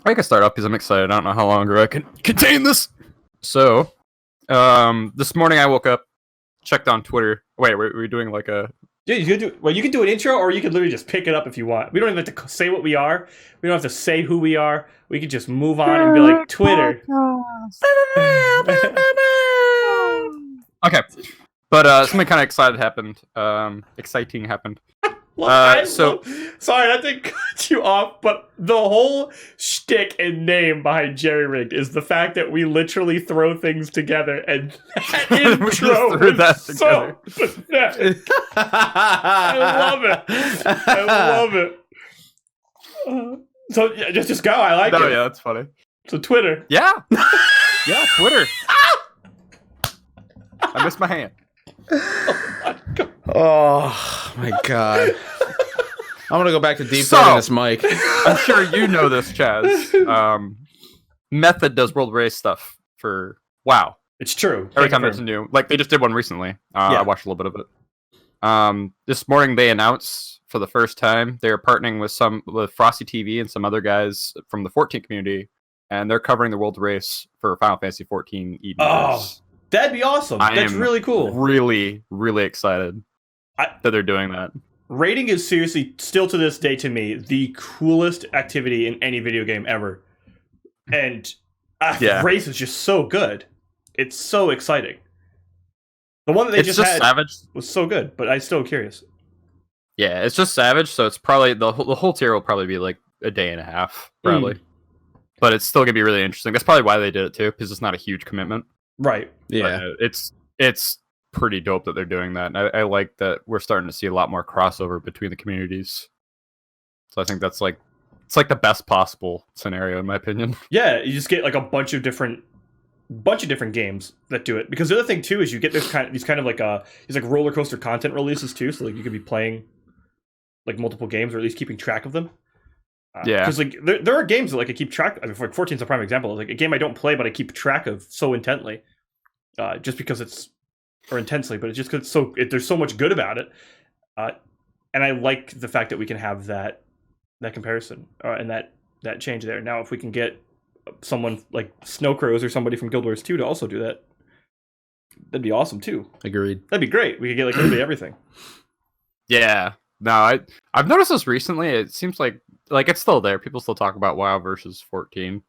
I can start up because I'm excited. I don't know how longer I can contain this. So, this morning I woke up, checked on Twitter. Wait, we're doing like a... Yeah, you can do an intro, or you can literally just pick it up if you want. We don't even have to say what we are. We don't have to say who we are. We can just move on and be like, Twitter. Okay, but something kind of exciting happened. Sorry, not to cut you off, but the whole shtick and name behind Jerry Rigged is the fact that we literally throw things together, and that intro is so pathetic. I love it. So yeah, just go. I like it. Oh yeah, that's funny. So Twitter. Yeah, yeah, Twitter. I missed my hand. Oh my god. I'm gonna go back to deep throating this mic. I'm sure you know this, Chaz. Method does World Race stuff for WoW. It's true. Every time there's a new, like they just did one recently. I watched a little bit of it. This morning they announced for the first time they're partnering with Frosty TV and some other guys from the 14 community, and they're covering the World Race for Final Fantasy 14 Eden. Oh, that'd be awesome. That's really cool. Really, really excited that they're doing that. Raiding is seriously, still to this day to me, the coolest activity in any video game ever. And Race is just so good. It's so exciting. The one that they just had Savage was so good, but I'm still curious. Yeah, it's just Savage, so it's probably the whole tier will probably be like a day and a half, probably. But it's still gonna be really interesting. That's probably why they did it too, because it's not a huge commitment. Right. Yeah. But it's pretty dope that they're doing that. And I like that we're starting to see a lot more crossover between the communities. So I think that's like it's like the best possible scenario in my opinion. Yeah, you just get like a bunch of different games that do it. Because the other thing too is you get these kind of like roller coaster content releases too. So like you could be playing like multiple games or at least keeping track of them. Because like there are games that like I keep track. I mean, like 14 is a prime example. It's like a game I don't play, but I keep track of so intently, just because intensely. But it's just because there's so much good about it, and I like the fact that we can have that comparison and that change there. Now, if we can get someone like Snow Crows or somebody from Guild Wars 2 to also do that, that'd be awesome too. Agreed. That'd be great. We could get like literally everything. Yeah. No, I've noticed this recently. It seems like it's still there. People still talk about WoW versus 14.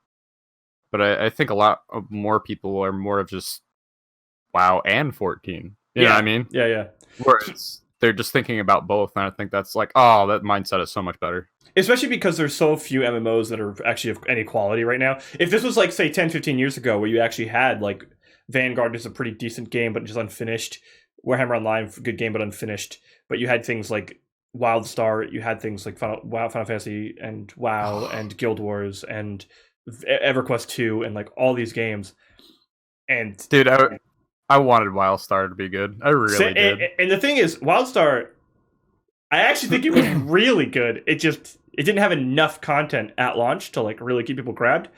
But I think a lot of more people are more of just WoW and 14. You know what I mean? Yeah. Whereas they're just thinking about both, and I think that's like, oh, that mindset is so much better. Especially because there's so few MMOs that are actually of any quality right now. If this was like, say, 10, 15 years ago, where you actually had like Vanguard is a pretty decent game, but just unfinished. Warhammer Online, good game, but unfinished. But you had things like WildStar, you had things like Final Fantasy and WoW and Guild Wars and EverQuest 2 and like all these games. And dude, I wanted WildStar to be good. I really did. And the thing is, WildStar, I actually think it was really good. It didn't have enough content at launch to like really keep people grabbed.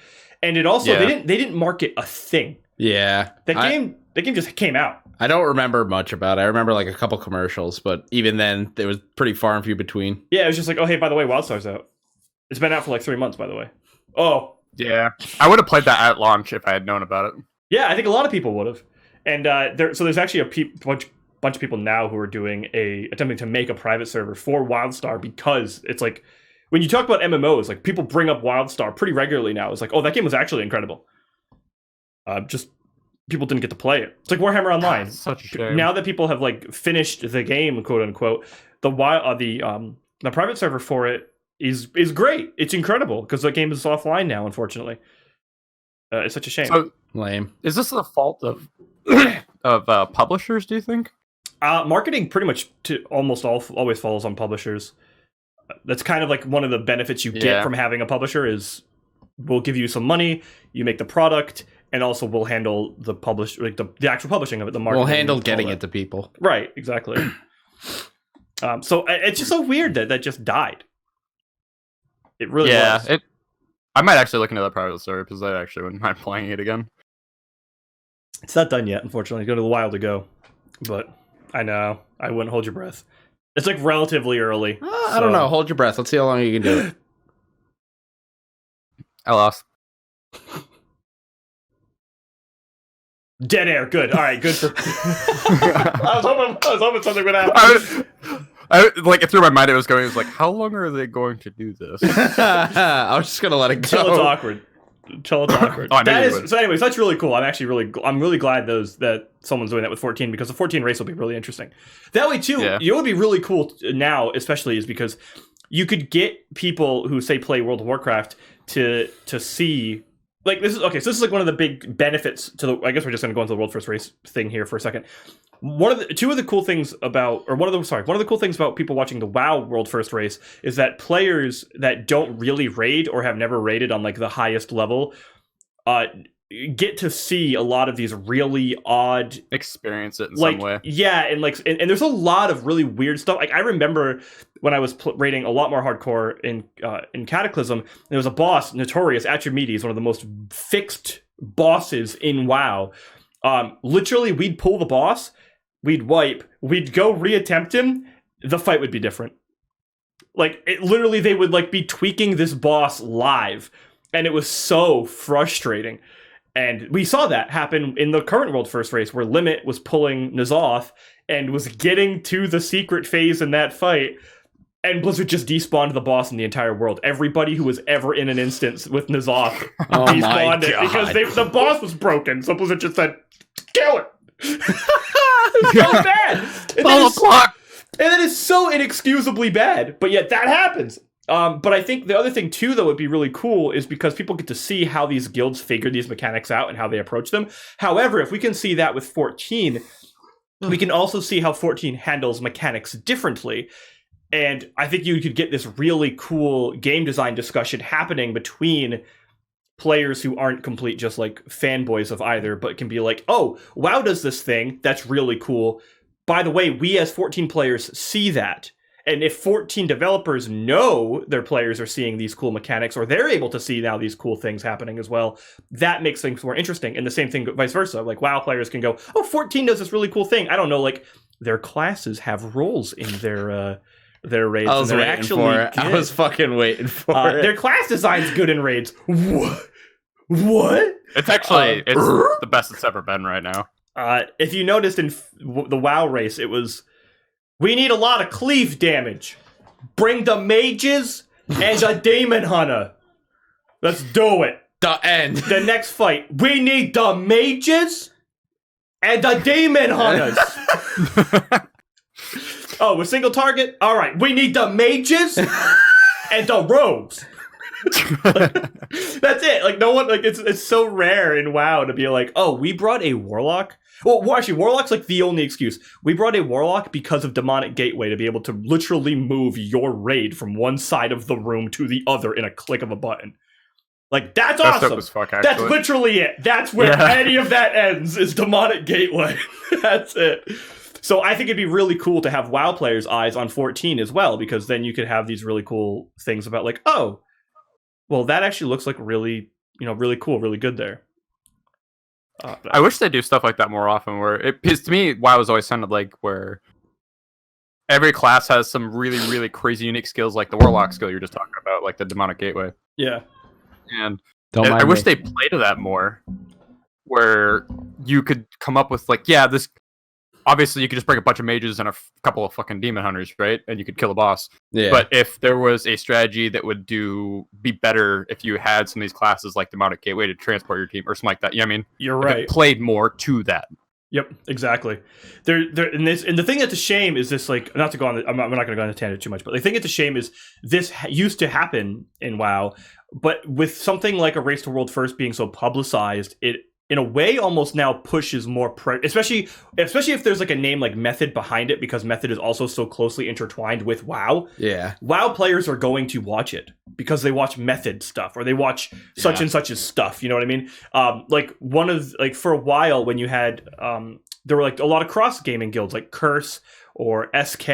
And it also they didn't market a thing. Yeah. That game just came out. I don't remember much about it. I remember like a couple commercials, but even then, it was pretty far and few between. Yeah, it was just like, oh, hey, by the way, WildStar's out. It's been out for like 3 months, by the way. Oh. Yeah. I would have played that at launch if I had known about it. Yeah, I think a lot of people would have. And there's actually a bunch of people now who are attempting to make a private server for WildStar, because it's like, when you talk about MMOs, like people bring up WildStar pretty regularly now. It's like, oh, that game was actually incredible. Just people didn't get to play it. It's like Warhammer Online. Such a shame. Now that people have like finished the game, quote unquote, the private server for it is great. It's incredible because the game is offline now. Unfortunately, it's such a shame. So lame. Is this the fault of publishers? Do you think? Marketing pretty much always falls on publishers. That's kind of like one of the benefits you get from having a publisher is we'll give you some money, you make the product. And also, we'll handle the the actual publishing of it. The marketing. We'll handle getting it to people. Right, exactly. So it's just so weird that just died. It really was. I might actually look into that private server because I actually wouldn't mind playing it again. It's not done yet, unfortunately. It's got a while to go. But I know. I wouldn't hold your breath. It's like relatively early. I don't know. Hold your breath. Let's see how long you can do it. I lost. Dead air. Good. All right. Good for. I was hoping something would happen. I like it through my mind. It was going. It was like, how long are they going to do this? I was just gonna let it go. Until it's awkward. So anyways, that's really cool. I'm really glad that someone's doing that with 14, because the 14 race will be really interesting. That way too, you know what would be really cool now, especially, is because you could get people who say play World of Warcraft to see, like, this is okay. So this is like one of the big benefits to the. I guess we're just gonna go into the World First Race thing here for a second. One of the cool things about people watching the WoW World First Race is that players that don't really raid or have never raided on like the highest level get to see a lot of these really odd, experience it in like, some way. Yeah, and there's a lot of really weird stuff. Like, I remember when I was raiding a lot more hardcore in Cataclysm, there was a boss, Notorious Atramedes, one of the most fixed bosses in WoW. Literally, we'd pull the boss, we'd wipe, we'd go reattempt him, the fight would be different. Like, literally, they would like be tweaking this boss live, and it was so frustrating. And we saw that happen in the current World First Race, where Limit was pulling N'Zoth and was getting to the secret phase in that fight, and Blizzard just despawned the boss in the entire world. Everybody who was ever in an instance with N'Zoth despawned it because the boss was broken. So Blizzard just said, kill it. It's so bad. And that is so inexcusably bad. But yet that happens. But I think the other thing too that would be really cool is because people get to see how these guilds figure these mechanics out and how they approach them. However, if we can see that with 14, we can also see how 14 handles mechanics differently. And I think you could get this really cool game design discussion happening between players who aren't complete just like fanboys of either, but can be like, oh, WoW does this thing that's really cool. By the way, we as 14 players see that. And if 14 developers know their players are seeing these cool mechanics, or they're able to see now these cool things happening as well, that makes things more interesting. And the same thing vice versa. Like, WoW players can go, oh, 14 does this really cool thing. I don't know, like, their classes have roles in their raids. I was waiting for it. I was fucking waiting for it. Their class design's good in raids. What? It's actually it's the best it's ever been right now. If you noticed in the WoW race, it was, we need a lot of cleave damage. Bring the mages and a demon hunter. Let's do it. The end. The next fight, we need the mages and the demon hunters. Oh, a single target? All right, we need the mages and the rogues. That's it. Like, no one, like, it's so rare in WoW to be like, oh, we brought a warlock. Well, actually, warlock's like the only excuse. We brought a warlock because of Demonic Gateway to be able to literally move your raid from one side of the room to the other in a click of a button. Like, that's awesome. That's literally it. That's where any of that ends, is Demonic Gateway. That's it. So I think it'd be really cool to have WoW players' eyes on 14 as well, because then you could have these really cool things about, like, oh, well, that actually looks like really, really cool, really good there. I wish they do stuff like that more often, because to me, WoW has always sounded like where every class has some really, really crazy unique skills, like the Warlock skill you're just talking about, like the Demonic Gateway. Yeah. And I wish they played to that more, where you could come up with, like, this... Obviously, you could just bring a bunch of mages and a couple of fucking demon hunters, right? And you could kill a boss. Yeah. But if there was a strategy that would be better if you had some of these classes like Demonic Gateway to transport your team or something like that. I mean, you're right. Played more to that. Yep, exactly. And the thing that's a shame is this, like, not to go on. I'm not going to go on a tangent too much, but the thing that's a shame is this used to happen in WoW, but with something like a Race to World First being so publicized, it, in a way, almost now pushes more especially if there's like a name like Method behind it, because Method is also so closely intertwined with WoW. Yeah. WoW players are going to watch it because they watch Method stuff, or they watch such and such's stuff. You know what I mean? Like for a while when you had there were like a lot of cross gaming guilds like Curse or SK,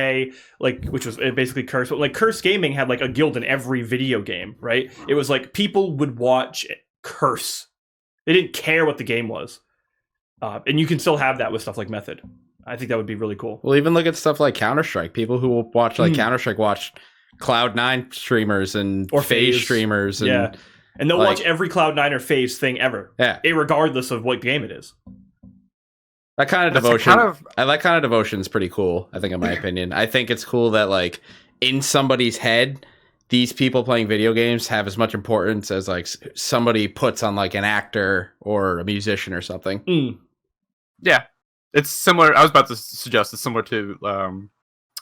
like, which was basically Curse, but like Curse Gaming had like a guild in every video game, right? It was like people would watch Curse. They didn't care what the game was. And you can still have that with stuff like Method. I think that would be really cool. Well, even look at stuff like Counter-Strike. People who will watch like Counter-Strike watch Cloud9 streamers and or FaZe streamers. And And they'll watch every Cloud9er phase thing ever. Yeah. Regardless of what game it is. That kind of devotion. That kind of devotion is pretty cool, I think, in my opinion. I think it's cool that, like, in somebody's head, these people playing video games have as much importance as, like, somebody puts on, like, an actor or a musician or something. Yeah. It's similar. I was about to suggest it's similar to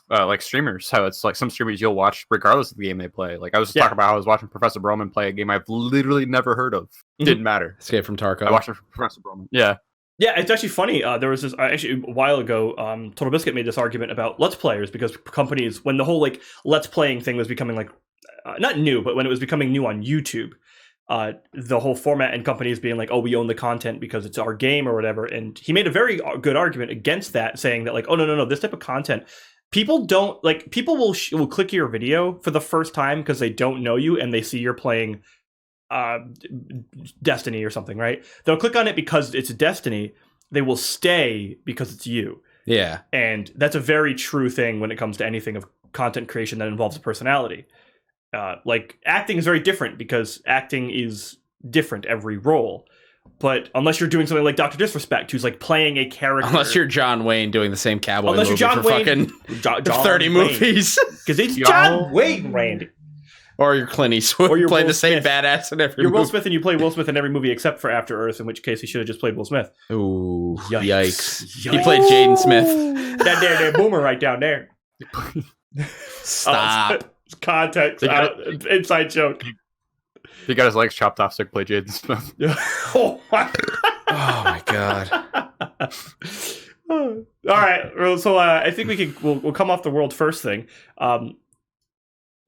like streamers. How it's like some streamers you'll watch regardless of the game they play. Like I was just talking about how I was watching Professor Broman play a game I've literally never heard of. Didn't matter. Escape from Tarkov. I watched Professor Broman. Yeah. Yeah, it's actually funny. There was this actually a while ago. Total Biscuit made this argument about Let's Players because companies, when the whole like Let's Playing thing was becoming like not new, but when it was becoming new on YouTube, the whole format and companies being like, oh, we own the content because it's our game or whatever. And he made a very good argument against that, saying that like, oh no, this type of content, people don't like. People will click your video for the first time because they don't know you and they see you're playing Destiny or something, right? They'll click on it because it's Destiny. They will stay because it's you. Yeah. And that's a very true thing when it comes to anything of content creation that involves a personality. Like acting is very different because acting is different every role. But unless you're doing something like Dr. Disrespect, who's like playing a character. Unless you're John Wayne doing the same cowboy movie for fucking John 30 Wayne. movies. Because it's John Wayne, Randy. Or you're Clint Eastwood, or you're playing the same badass in every movie. You're Will Smith and you play Will Smith in every movie except for After Earth, in which case he should have just played Will Smith. Ooh, yikes. He played Jaden Smith. That there boomer right down there. Stop. Context. Inside joke. He got his legs chopped off so he could play Jaden Smith. Oh my god. All right. So I think we'll come off the world first thing.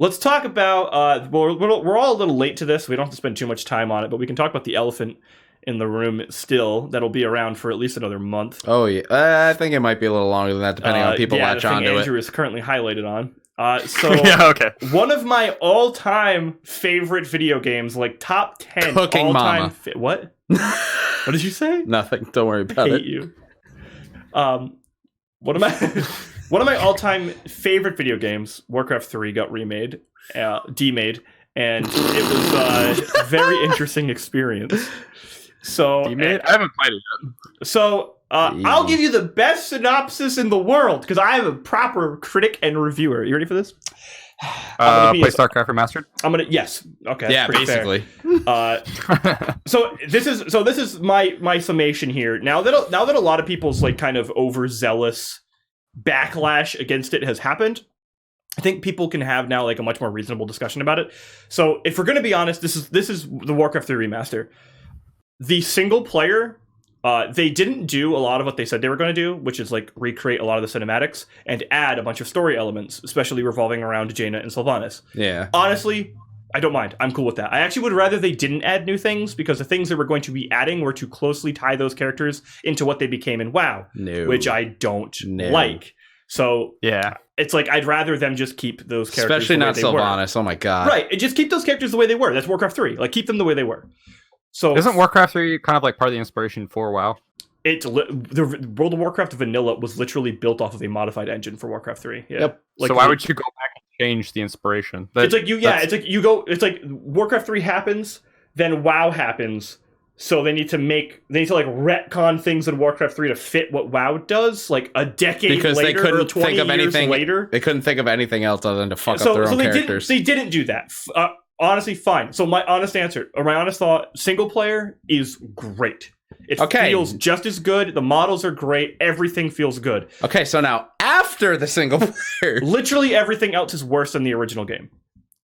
Let's talk about, we're all a little late to this. We don't have to spend too much time on it, but we can talk about the elephant in the room still. That'll be around for at least another month. Oh, yeah. I think it might be a little longer than that, depending on people latch on to it. Andrew is currently highlighted on. Yeah, okay. One of my all-time favorite video games, like top 10 Cooking all-time... Mama. What? What did you say? Nothing. Don't worry about it. I hate you. One of my all-time favorite video games, Warcraft 3, got demade, and it was a very interesting experience. So I haven't played it yet. So I'll give you the best synopsis in the world because I am a proper critic and reviewer. You ready for this? Play StarCraft Remastered. Yes. Okay. Yeah, basically. So this is my summation here. Now that a lot of people's like kind of overzealous backlash against it has happened, I think people can have now like a much more reasonable discussion about it. So if we're going to be honest, this is the Warcraft 3 remaster. The single player, they didn't do a lot of what they said they were going to do, which is like recreate a lot of the cinematics and add a bunch of story elements, especially revolving around Jaina and Sylvanas. Yeah. Honestly, I don't mind. I'm cool with that. I actually would rather they didn't add new things because the things they were going to be adding were to closely tie those characters into what they became in WoW, which I don't like. So yeah, it's like I'd rather them just keep those characters, especially not Sylvanas. Oh my god! Right, and just keep those characters the way they were. That's Warcraft 3. Like keep them the way they were. So isn't Warcraft 3 kind of like part of the inspiration for WoW? The World of Warcraft vanilla was literally built off of a modified engine for Warcraft 3. Yeah. Yep. Like, so why would you go back and change the inspiration? It's like Warcraft 3 happens, then WoW happens. So they need to like retcon things in Warcraft 3 to fit what WoW does, like a decade later, they couldn't or 20 think of years anything later. They couldn't think of anything else other than to fuck up their own characters. They didn't do that. Honestly, fine. So my honest answer, or my honest thought, single player is great. It feels just as good. The models are great. Everything feels good. Okay, so now after the single player, literally everything else is worse than the original game.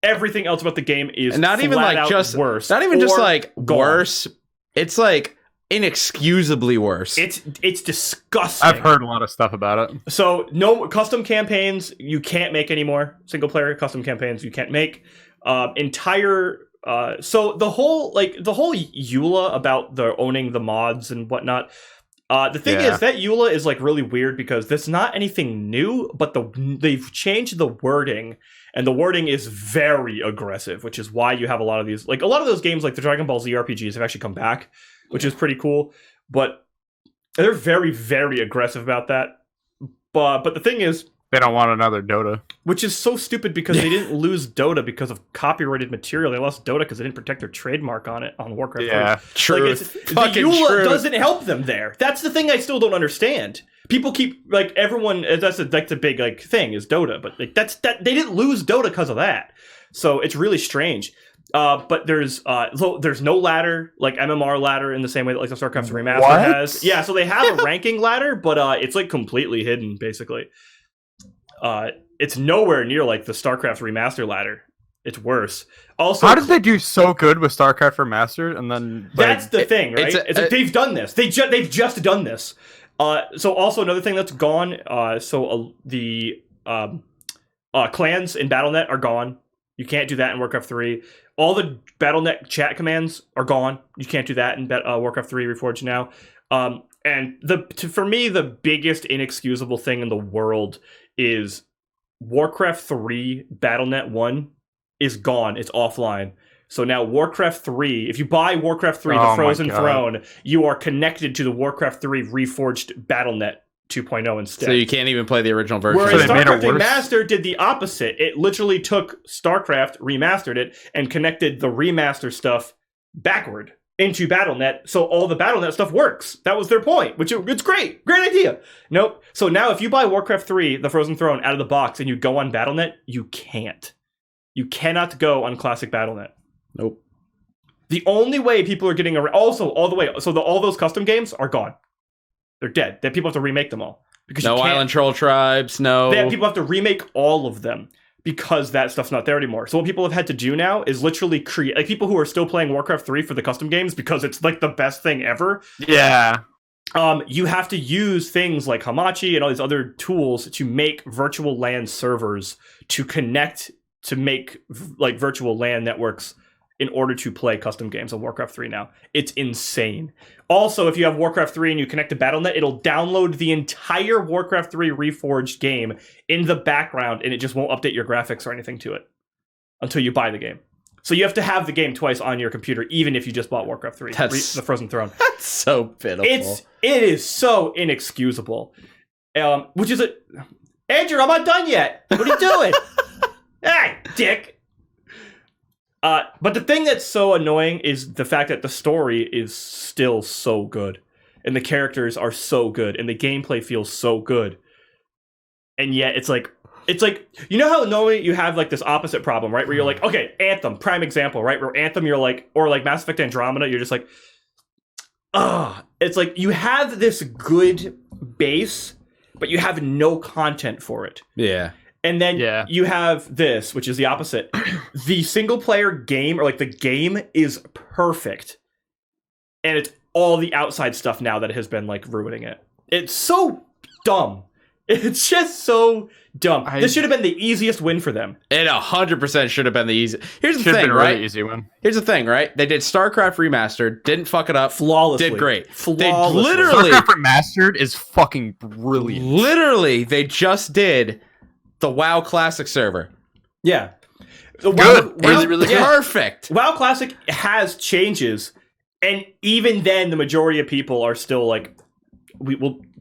Everything else about the game is not even like just worse. Not even just like worse. It's like inexcusably worse. It's disgusting. I've heard a lot of stuff about it. So no custom campaigns you can't make anymore. Single player custom campaigns you can't make. So the whole EULA about the owning the mods and whatnot. The thing is that EULA is like really weird because there's not anything new, but they've changed the wording, and the wording is very aggressive, which is why you have a lot of these, like a lot of those games, like the Dragon Ball Z RPGs, have actually come back, which is pretty cool. But they're very, very aggressive about that. But the thing is, They don't want another Dota. Which is so stupid because they didn't lose Dota because of copyrighted material. They lost Dota because they didn't protect their trademark on it on Warcraft 3. Yeah, true. Like, the EULA doesn't help them there. That's the thing I still don't understand. People keep like everyone. That's the big like thing is Dota, but like they didn't lose Dota because of that. So it's really strange. But there's no ladder like MMR ladder in the same way that like the StarCraft Remaster has. Yeah, so they have a ranking ladder, but it's like completely hidden basically. It's nowhere near like the StarCraft Remaster ladder. It's worse. Also, how did they do so good with StarCraft Remastered and then? Like, that's the thing, right? It's like they've done this. They've just done this. So also another thing that's gone. The clans in BattleNet are gone. You can't do that in Warcraft 3. All the BattleNet chat commands are gone. You can't do that in Warcraft 3 Reforged now. And for me, the biggest inexcusable thing in the world is Warcraft 3 BattleNet 1 is gone. It's offline. So now Warcraft 3, if you buy Warcraft 3 The Frozen Throne, you are connected to the Warcraft 3 Reforged BattleNet 2.0 instead. So you can't even play the original version. Whereas StarCraft Remastered did the opposite. It literally took StarCraft, remastered it, and connected the remaster stuff backward into BattleNet, so all the BattleNet stuff works. That was their point, which it's great. Great idea. Nope. So now if you buy Warcraft 3, The Frozen Throne, out of the box, and you go on BattleNet, you can't. You cannot go on classic BattleNet. Nope. The only way people are getting around... Also, all the way... So all those custom games are gone. They're dead. Then people have to remake them all. Because no Island Troll Tribes, no... People have to remake all of them. Because that stuff's not there anymore. So what people have had to do now is literally create... Like, people who are still playing Warcraft 3 for the custom games because it's, like, the best thing ever. Yeah. You have to use things like Hamachi and all these other tools to make virtual LAN servers to connect to make, like, virtual LAN networks in order to play custom games on Warcraft 3 now. It's insane. Also, if you have Warcraft 3 and you connect to BattleNet, it'll download the entire Warcraft 3 Reforged game in the background, and it just won't update your graphics or anything to it until you buy the game. So you have to have the game twice on your computer, even if you just bought Warcraft 3, The Frozen Throne. That's so pitiful. It is so inexcusable. Which is Andrew, I'm not done yet. What are you doing? Hey, dick. But the thing that's so annoying is the fact that the story is still so good. And the characters are so good. And the gameplay feels so good. And yet it's like, you know how normally you have like this opposite problem, right? Where you're like, okay, Anthem, prime example, right? Where Anthem, you're like, or like Mass Effect Andromeda, you're just like, it's like you have this good base, but you have no content for it. Yeah. And then you have this, which is the opposite. The single player game, or like the game, is perfect. And it's all the outside stuff now that has been like ruining it. It's so dumb. It's just so dumb. This should have been the easiest win for them. It 100% should have been the easy. Here's the thing, right? Really easy win. Here's the thing, right? They did StarCraft Remastered, didn't fuck it up, flawlessly. Did great. Flawlessly. They literally StarCraft Remastered is fucking brilliant. Literally, they just did the WoW Classic server. Yeah. Good. Really good. Perfect. WoW Classic has changes, and even then, the majority of people are still like,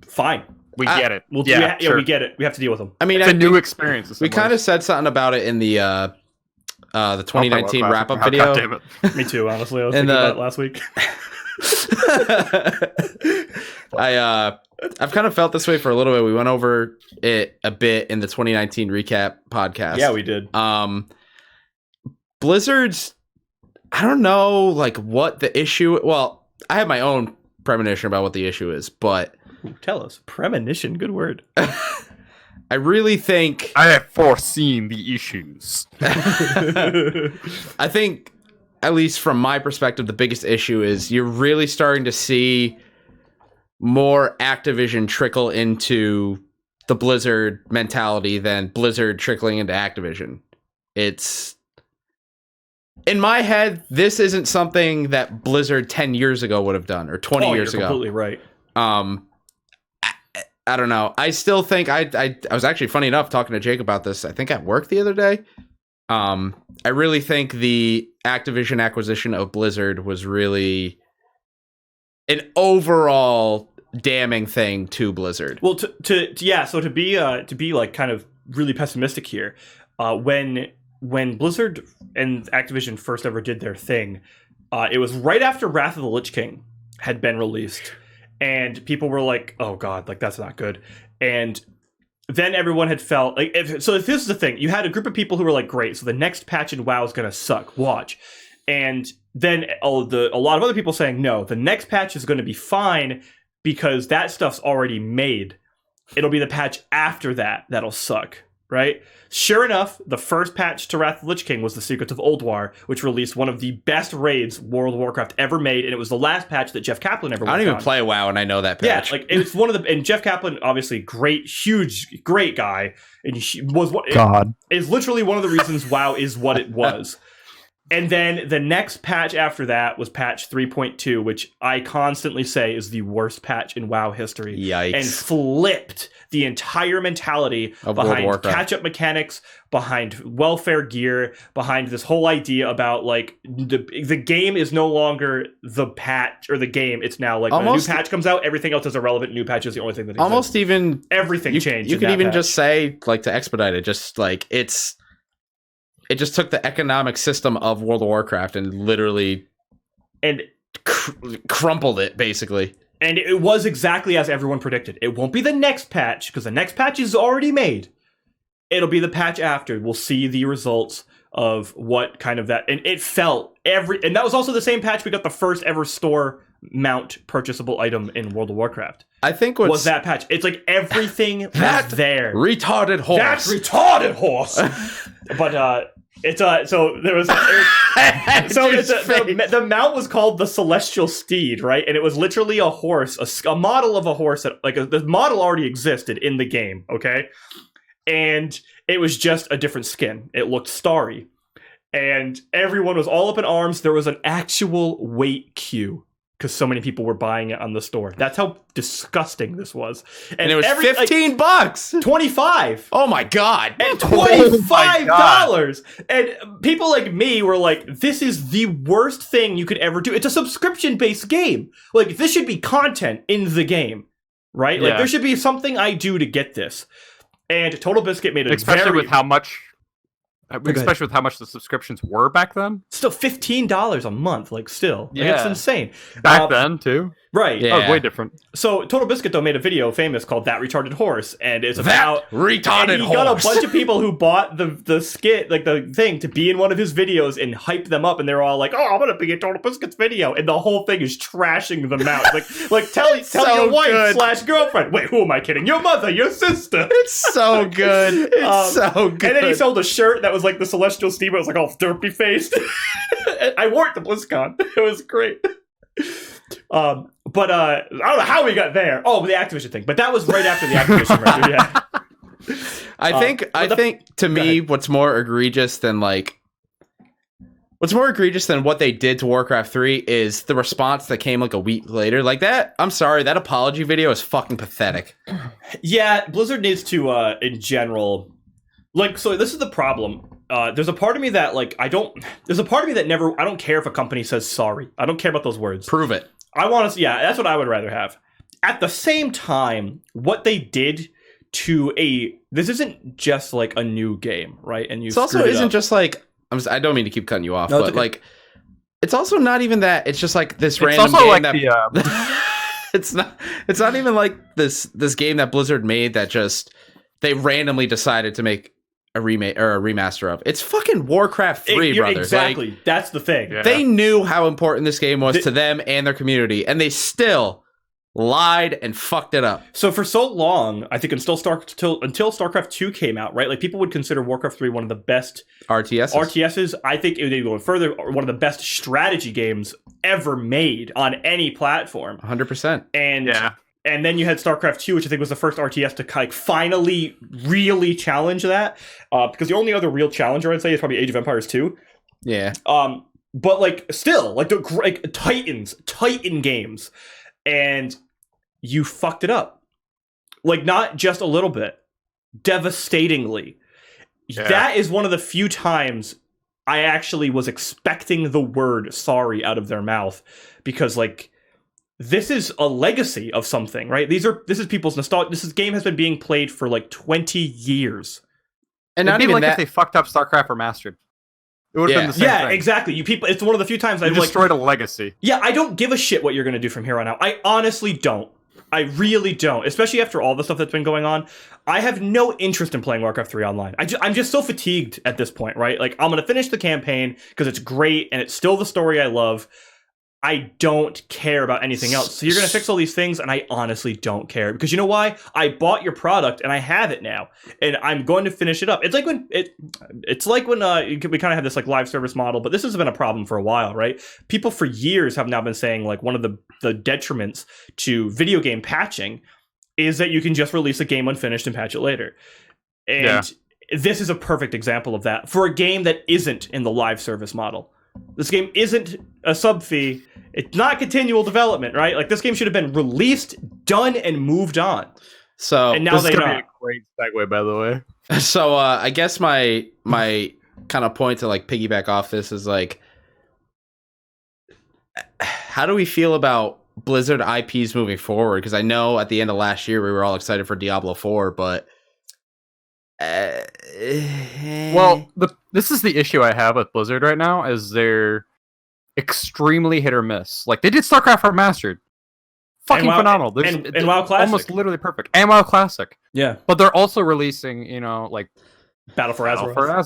fine. We get it. We get it. We have to deal with them. I mean, it's a new experience. We kind of said something about it in the 2019 wrap up video. God damn it. Me too, honestly. I was thinking about it last week. I've kind of felt this way for a little bit. We went over it a bit in the 2019 recap podcast. Yeah, we did. Blizzard's, I don't know, like what the issue. Well, I have my own premonition about what the issue is, but tell us. Premonition, good word. I really think I have foreseen the issues. I think, at least from my perspective, the biggest issue is you're really starting to see more Activision trickle into the Blizzard mentality than Blizzard trickling into Activision. It's, in my head, this isn't something that Blizzard 10 years ago would have done, or 20 years ago. Completely right. I don't know. I still think I was actually, funny enough, talking to Jake about this, I think at work the other day. I really think the Activision acquisition of Blizzard was really an overall damning thing to Blizzard. Well, so to be like kind of really pessimistic here. When Blizzard and Activision first ever did their thing, it was right after Wrath of the Lich King had been released, and people were like, "Oh God, like that's not good." And then everyone had felt like, if this is the thing, you had a group of people who were like, "Great, so the next patch in WoW is gonna suck. Watch." And then a lot of other people saying, "No, the next patch is going to be fine because that stuff's already made. It'll be the patch after that that'll suck." Right? Sure enough, the first patch to Wrath of the Lich King was the Secrets of Ulduar, which released one of the best raids World of Warcraft ever made, and it was the last patch that Jeff Kaplan ever worked on. I don't even play WoW, and I know that patch. Yeah, like it's one of the, and Jeff Kaplan, obviously great guy, and he was what God is literally one of the reasons WoW is what it was. And then the next patch after that was patch 3.2, which I constantly say is the worst patch in WoW history. Yikes. And flipped the entire mentality of behind catch-up mechanics, behind welfare gear, behind this whole idea about, like, the game is no longer the patch or the game. It's now, like, when a new patch comes out, everything else is irrelevant. New patch is the only thing that exists. Almost even... Everything changed. You could even just say, like, to expedite it, just, like, it just took the economic system of World of Warcraft and literally crumpled it, basically. And it was exactly as everyone predicted. It won't be the next patch, because the next patch is already made. It'll be the patch after. We'll see the results of what kind of that... And it felt and that was also the same patch we got the first ever store mount purchasable item in World of Warcraft. I think was that patch. It's like everything was there. Retarded horse. That retarded horse. But it's so there was the mount was called the Celestial Steed, right? And it was literally a horse, a model of a horse that, like, the model already existed in the game, okay? And it was just a different skin. It looked starry. And everyone was all up in arms. There was an actual wait queue because so many people were buying it on the store. That's how disgusting this was. And it was $15. Like, 25. Oh my God. And $25. And people like me were like, this is the worst thing you could ever do. It's a subscription-based game. Like, this should be content in the game, right? Yeah. Like, there should be something I do to get this. And Total Biscuit made it especially with how much the subscriptions were back then. Still $15 a month, like, still. Like, it's insane. Back then, too. Right. Yeah. That was way different. So Total Biscuit, though, made a video famous called That Retarded Horse, and it's about... retarded horse! He got a bunch of people who bought the skit, like, the thing, to be in one of his videos and hype them up, and they're all like, oh, I'm gonna be in Total Biscuit's video, and the whole thing is trashing them out. Like tell your wife / girlfriend. Wait, who am I kidding? Your mother, your sister. It's so good. It's so good. And then he sold a shirt that was like the Celestial Steed, but it was like all derpy-faced. I wore it to BlizzCon. It was great. But I don't know how we got there. Oh, the Activision thing. But that was right after the Activision merger, yeah. I think to me, what's more egregious than what they did to Warcraft 3 is the response that came like a week later. Like that, I'm sorry, that apology video is fucking pathetic. Yeah, Blizzard needs to, in general, like, so this is the problem. There's a part of me that, like, I don't care if a company says sorry. I don't care about those words. Prove it. That's what I would rather have. At the same time, what they did this isn't just like a new game, right? And it also isn't just like, I don't mean to keep cutting you off, but okay. Like, it's also not even that. It's just like this random game like that it's not even like this game that Blizzard made that just they randomly decided to make a remake or a remaster of. It's fucking Warcraft 3, brothers. Exactly. Like, that's the thing. Yeah. They knew how important this game was to them and their community, and they still lied and fucked it up. So for so long, I think until StarCraft 2 came out, right? Like, people would consider Warcraft 3 one of the best RTSs. I think it would go further, one of the best strategy games ever made on any platform. 100%. And then you had StarCraft 2, which I think was the first RTS to like finally really challenge that. Because the only other real challenger, I'd say, is probably Age of Empires 2. Yeah. But like still, like the Titan games. And you fucked it up. Like, not just a little bit. Devastatingly. Yeah. That is one of the few times I actually was expecting the word sorry out of their mouth. Because, like, this is a legacy of something, right? This is people's nostalgia. This game has been being played for like 20 years, And it'd not be even like that. if they fucked up StarCraft Remastered. It would have been the same thing. Exactly. You people, it's one of the few times I've destroyed a legacy. Yeah, I don't give a shit what you're going to do from here on out. I honestly don't. I really don't, especially after all the stuff that's been going on. I have no interest in playing Warcraft 3 online. I'm just so fatigued at this point, right? Like, I'm going to finish the campaign because it's great and it's still the story I love. I don't care about anything else. So you're going to fix all these things, and I honestly don't care. Because you know why? I bought your product, and I have it now. And I'm going to finish it up. It's like when we kind of have this like live service model, but this has been a problem for a while, right? People for years have now been saying like one of the detriments to video game patching is that you can just release a game unfinished and patch it later. And this is a perfect example of that for a game that isn't in the live service model. This game isn't a sub fee. It's not continual development, right? Like, this game should have been released, done, and moved on. So and now this is they gonna not. be a great segue, by the way. So I guess my kind of point to like piggyback off this is like, how do we feel about Blizzard IPs moving forward? Because I know at the end of last year we were all excited for Diablo 4, but well, this is the issue I have with Blizzard right now, is they're extremely hit or miss. Like, they did StarCraft Remastered. Fucking phenomenal. And WoW Classic. Almost literally perfect. And WoW Classic. Yeah. But they're also releasing, like Battle for Azeroth.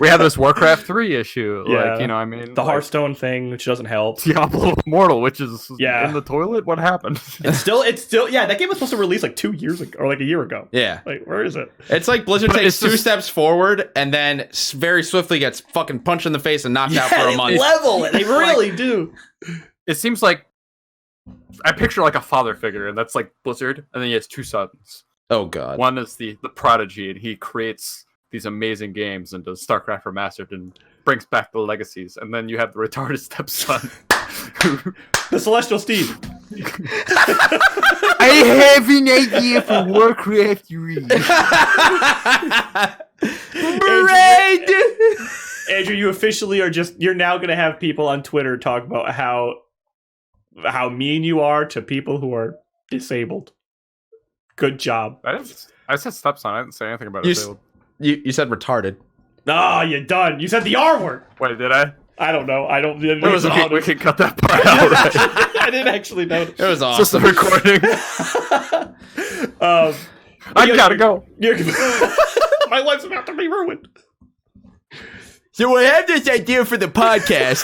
We have this Warcraft 3 issue. Yeah. Like, I mean, the Hearthstone thing, which doesn't help. Diablo Immortal, which is in the toilet. What happened? It's still that game was supposed to release like 2 years ago, or like a year ago. Yeah. Like, where is it? It's like Blizzard takes two steps forward and then very swiftly gets fucking punched in the face and knocked out for a month. Level it. They really do. It seems like I picture like a father figure, and that's like Blizzard, and then he has two sons. Oh god. One is the prodigy, and he creates these amazing games and does StarCraft Remastered and brings back the legacies. And then you have the retarded stepson, the Celestial Steed. I have an idea for Warcraft 3. Andrew, you officially you're now going to have people on Twitter talk about how mean you are to people who are disabled. Good job. I said stepson. I didn't say anything about disabled. You said retarded. Ah, you're done. You said the R word. Wait, did I? I don't know. It was we can cut that part out, right? I didn't actually know. It was awesome. Just a recording. I gotta go. My life's about to be ruined. So I have this idea for the podcast.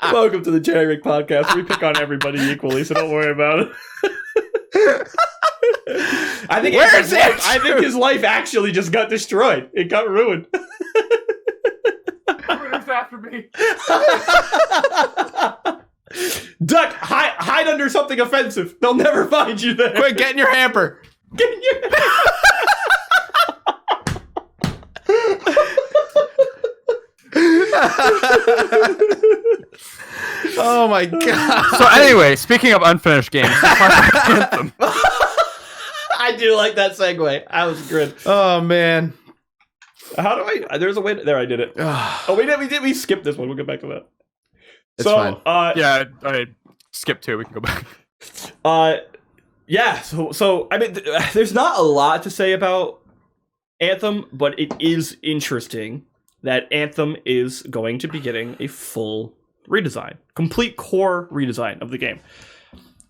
Welcome to the Cherry Rick Podcast. We pick on everybody equally, so don't worry about it. I think his life actually just got destroyed. It got ruined. Everyone's after me. Duck, hide under something offensive. They'll never find you there. Quick, get in your hamper. Get in your Oh my god. So anyway, speaking of unfinished games, Anthem. I do like that segue. That was good. Oh man. How do I? There's a way. There, I did it. Oh, we skipped this one. We'll get back to that. It's fine. Yeah, I skipped 2. We can go back. Yeah. So I mean, there's not a lot to say about Anthem, but it is interesting that Anthem is going to be getting a full redesign, complete core redesign of the game.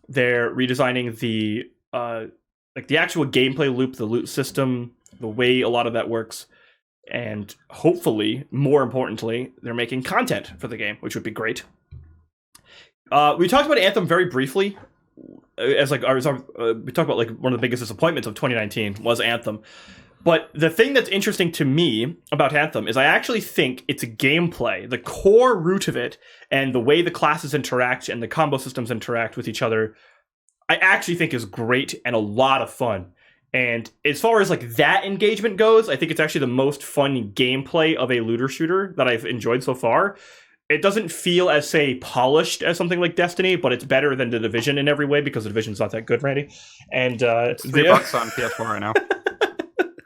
They're redesigning the actual gameplay loop, the loot system, the way a lot of that works, and hopefully, more importantly, they're making content for the game, which would be great. We talked about Anthem very briefly, we talked about like one of the biggest disappointments of 2019 was Anthem. But the thing that's interesting to me about Anthem is I actually think its gameplay, the core root of it, and the way the classes interact and the combo systems interact with each other, I actually think is great and a lot of fun. And as far as like that engagement goes, I think it's actually the most fun gameplay of a looter shooter that I've enjoyed so far. It doesn't feel as, say, polished as something like Destiny, but it's better than The Division in every way because The Division's not that good, Randy. And it's $3 on PS4 right now.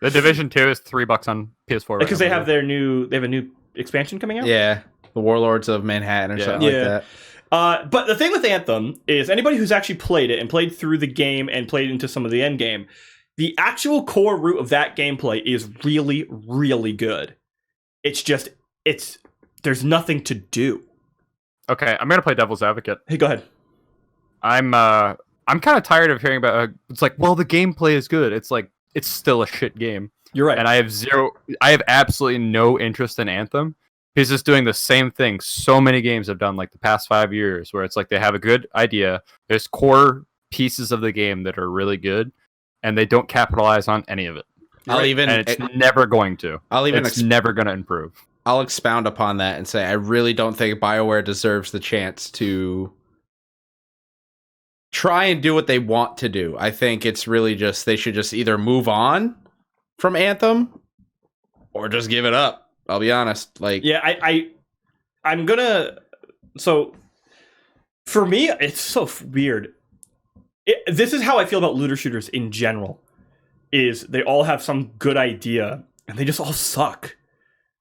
The Division 2 is $3 on PS4 because they have a new expansion coming out. Yeah, the Warlords of Manhattan or something like that. But the thing with Anthem is anybody who's actually played it and played through the game and played into some of the end game, the actual core root of that gameplay is really, really good. It's just, there's nothing to do. Okay, I'm gonna play devil's advocate. Hey, go ahead. I'm kind of tired of hearing about. It's like, well, the gameplay is good. It's like it's still a shit game. You're right. And I have absolutely no interest in Anthem. He's just doing the same thing so many games have done like the past 5 years, where it's like they have a good idea. There's core pieces of the game that are really good, and they don't capitalize on any of it. It's never going to. It's never going to improve. I'll expound upon that and say I really don't think BioWare deserves the chance to try and do what they want to do. I think it's really just they should just either move on from Anthem or just give it up. I'll be honest. Like, yeah, I'm gonna. So for me, it's so weird. This is how I feel about looter shooters in general. Is they all have some good idea and they just all suck.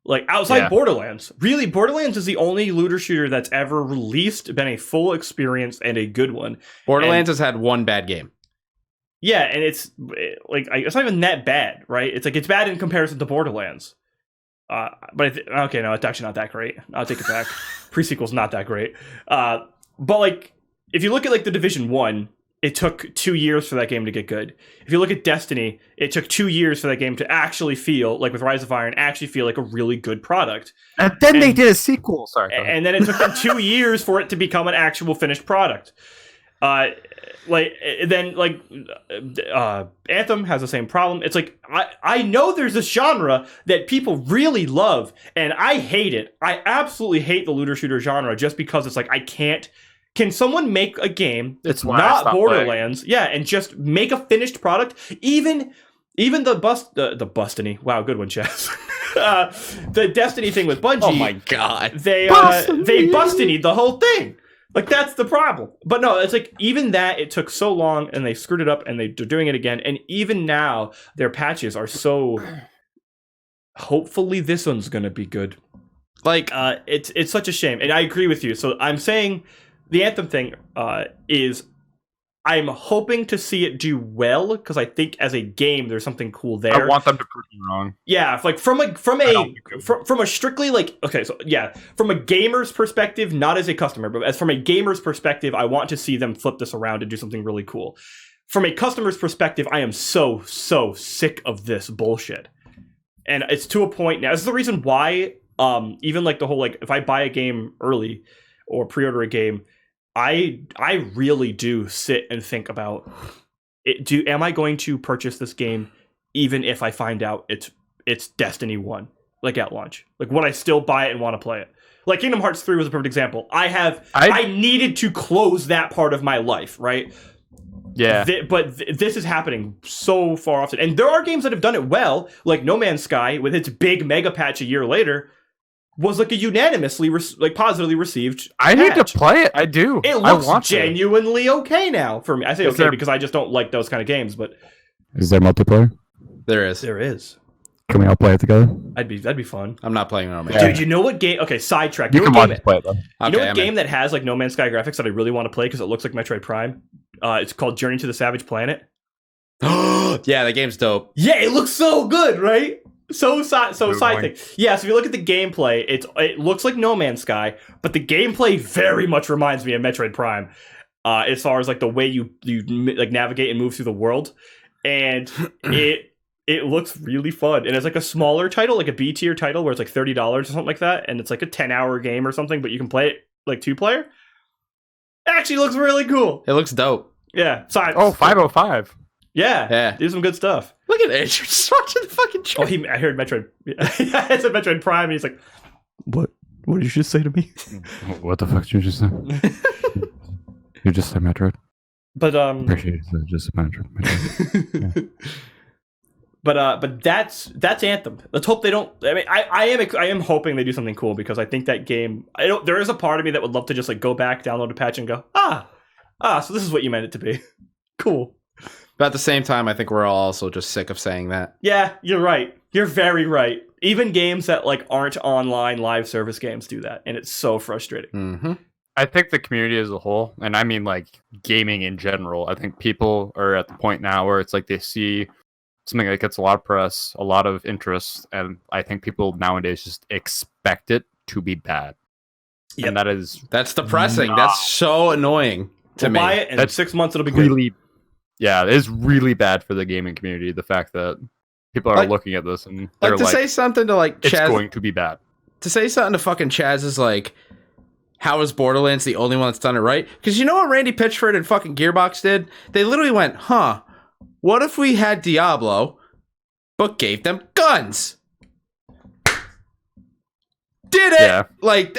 Like, outside Borderlands. Really, Borderlands is the only looter shooter that's ever released, been a full experience, and a good one. Borderlands has had one bad game. Yeah, and it's like it's not even that bad, right? It's like it's bad in comparison to Borderlands. But okay, no, it's actually not that great. I'll take it back. Pre-sequel's not that great. But like, if you look at like the Division 1, it took 2 years for that game to get good. If you look at Destiny, it took 2 years for that game to actually feel, like with Rise of Iron, actually feel like a really good product. And then they did a sequel, sorry. And then it took them 2 years for it to become an actual finished product. Anthem has the same problem. It's like, I know there's a genre that people really love, and I hate it. I absolutely hate the looter shooter genre just because it's like, I can't. Can someone make a game that's not Borderlands, and just make a finished product? Even the Bustiny. Wow, good one, Chaz. The Destiny thing with Bungie. Oh my god. They Bustinied the whole thing. Like, that's the problem. But no, it's like, even that, it took so long, and they screwed it up, and they're doing it again. And even now, their patches are so... Hopefully this one's gonna be good. Like, it's such a shame. And I agree with you. So I'm saying... The Anthem thing is, I'm hoping to see it do well, because I think as a game there's something cool there. I want them to prove me wrong. Yeah, like from a strictly like, okay, so yeah, from a gamer's perspective, not as a customer, but as from a gamer's perspective, I want to see them flip this around and do something really cool. From a customer's perspective, I am so sick of this bullshit, and it's to a point now. This is the reason why, even like the whole like, if I buy a game early or pre-order a game, I really do sit and think about it. Am I going to purchase this game even if I find out it's Destiny 1, like at launch? Like, would I still buy it and want to play it? Like Kingdom Hearts 3 was a perfect example. I needed to close that part of my life, right? Yeah. This is happening so far often. And there are games that have done it well, like No Man's Sky with its big mega patch a year later. Was like a unanimously positively received. I need to play it. I do. It looks genuinely okay now for me. I say okay because I just don't like those kind of games. But is there multiplayer? There is. There is. Can we all play it together? That'd be fun. I'm not playing No Man's Sky. Dude, you know what game? Okay, sidetrack. You can watch us play it though. You know what game that has like No Man's Sky graphics that I really want to play because it looks like Metroid Prime? It's called Journey to the Savage Planet. Yeah, the game's dope. Yeah, it looks so good, right? Side thing. Yeah, so if you look at the gameplay, it looks like No Man's Sky, but the gameplay very much reminds me of Metroid Prime, as far as like the way you like navigate and move through the world, and it looks really fun. And it's like a smaller title, like a B tier title, where it's like $30 or something like that, and it's like a 10-hour game or something, but you can play it like 2-player. It actually looks really cool. It looks dope. Yeah. 505. Yeah, do some good stuff. Look at it. You're just watching the fucking trailer. I heard Metroid. I said Metroid Prime, and he's like, "What? What did you just say to me?" What the fuck did you just say? You just said Metroid. But appreciate it. Just Metroid. Yeah. But that's Anthem. Let's hope they don't. I mean, I am hoping they do something cool because I think that game. There is a part of me that would love to just like go back, download a patch, and go, so this is what you meant it to be. Cool. But at the same time, I think we're all also just sick of saying that. Yeah, you're right. You're very right. Even games that like aren't online live service games do that, and it's so frustrating. Mm-hmm. I think the community as a whole, and I mean like gaming in general, I think people are at the point now where it's like they see something that gets a lot of press, a lot of interest, and I think people nowadays just expect it to be bad. Yep. And that's depressing. That's so annoying to me. Buy it, and 6 months it'll be really good. Yeah, it is really bad for the gaming community. The fact that people are looking at this and they're to say something to like it's Chaz, going to be bad. To say something to fucking Chaz is like, how is Borderlands the only one that's done it right? Because you know what Randy Pitchford and fucking Gearbox did? They literally went, what if we had Diablo, but gave them guns? Did it! Yeah. Like,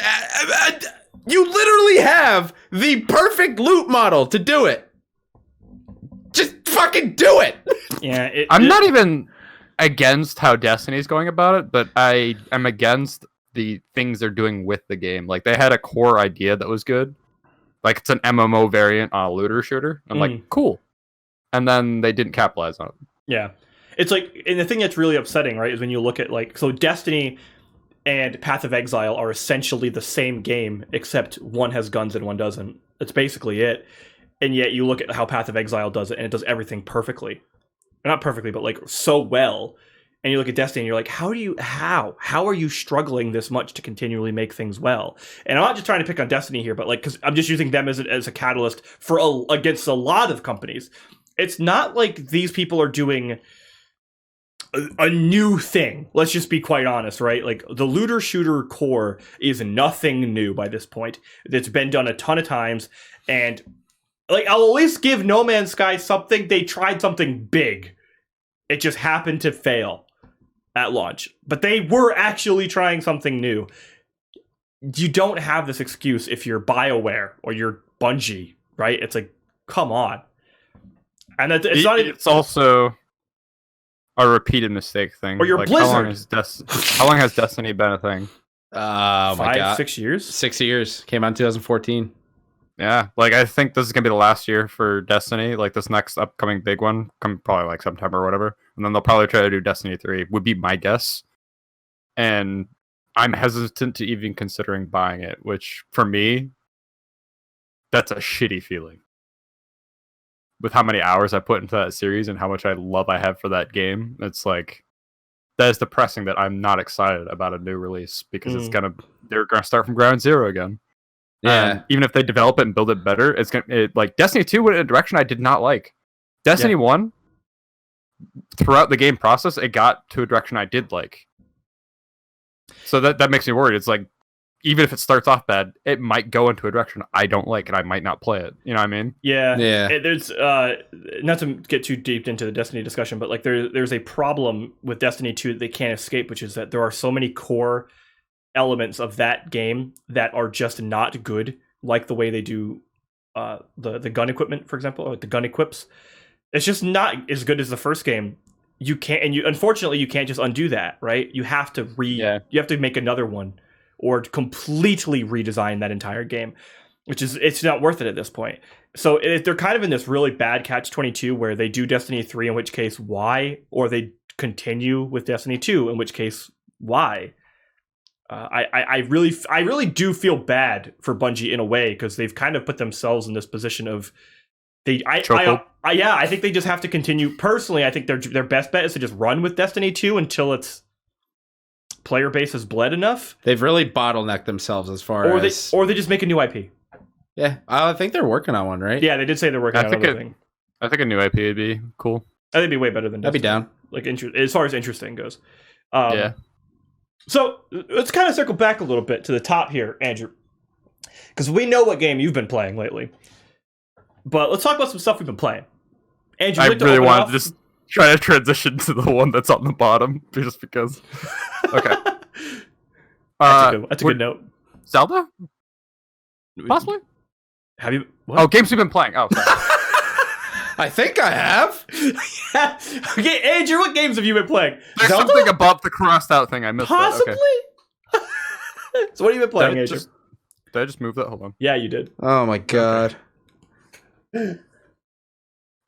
you literally have the perfect loot model to do it. Just fucking do it! Yeah, I'm not even against how Destiny's going about it, but I am against the things they're doing with the game. Like, they had a core idea that was good. Like, it's an MMO variant on a looter shooter. I'm like, cool. And then they didn't capitalize on it. Yeah. It's like, and the thing that's really upsetting, right, is when you look at, like, so Destiny and Path of Exile are essentially the same game, except one has guns and one doesn't. That's basically it. And yet you look at how Path of Exile does it, and it does everything perfectly. Not perfectly, but, like, so well. And you look at Destiny and you're like, how are you struggling this much to continually make things well? And I'm not just trying to pick on Destiny here, but like, because I'm just using them as a catalyst for against a lot of companies. It's not like these people are doing a new thing. Let's just be quite honest, right? Like, the looter shooter core is nothing new by this point. It's been done a ton of times, and like, I'll at least give No Man's Sky something. They tried something big. It just happened to fail at launch. But they were actually trying something new. You don't have this excuse if you're BioWare or you're Bungie, right? It's like, come on. And it's also a repeated mistake thing. Or you're like, Blizzard. How long has Destiny been a thing? Oh my God. 6 years? 6 years. Came out in 2014. Yeah, like, I think this is gonna be the last year for Destiny. Like, this next upcoming big one, come probably like September or whatever, and then they'll probably try to do Destiny 3. Would be my guess, and I'm hesitant to even considering buying it. Which for me, that's a shitty feeling. With how many hours I put into that series and how much love I have for that game, it's like that is depressing that I'm not excited about a new release because they're gonna start from ground zero again. Yeah. Even if they develop it and build it better, like Destiny 2 went in a direction I did not like. Destiny 1, throughout the game process, it got to a direction I did like. So that makes me worried. It's like, even if it starts off bad, it might go into a direction I don't like, and I might not play it. You know what I mean? Yeah. Yeah. There's not to get too deep into the Destiny discussion, but like there's a problem with Destiny 2 that they can't escape, which is that there are so many core elements of that game that are just not good, like the way they do the gun equipment, for example, or the gun equips. It's just not as good as the first game. Unfortunately you can't just undo that, right? You have to you have to make another one or completely redesign that entire game, it's not worth it at this point. So they're kind of in this really bad catch-22 where they do Destiny 3, in which case why, or they continue with Destiny 2, in which case why. I really do feel bad for Bungie in a way, because they've kind of put themselves in this position of I think they just have to continue. Personally, I think their best bet is to just run with Destiny 2 until its player base has bled enough. They've really bottlenecked themselves as far as or they just make a new IP. Yeah, I think they're working on one, right? Yeah, they did say they're working on another thing. I think a new IP would be cool. I think it'd be way better than Destiny. I'd be down. Like, as far as interesting goes. Yeah. So let's kind of circle back a little bit to the top here, Andrew, because we know what game you've been playing lately. But let's talk about some stuff we've been playing. Andrew, I really wanted to just try to transition to the one that's on the bottom, just because. Okay. That's a good note. Zelda? Possibly? Have you? What? Oh, games we've been playing. Oh, sorry. I think I have. Yeah. Okay, Andrew, what games have you been playing? There's Zelda? something above the crossed out thing I missed. Possibly? Okay. So what have you been playing, Andrew? Did I just move that? Hold on. Yeah, you did. Oh my God.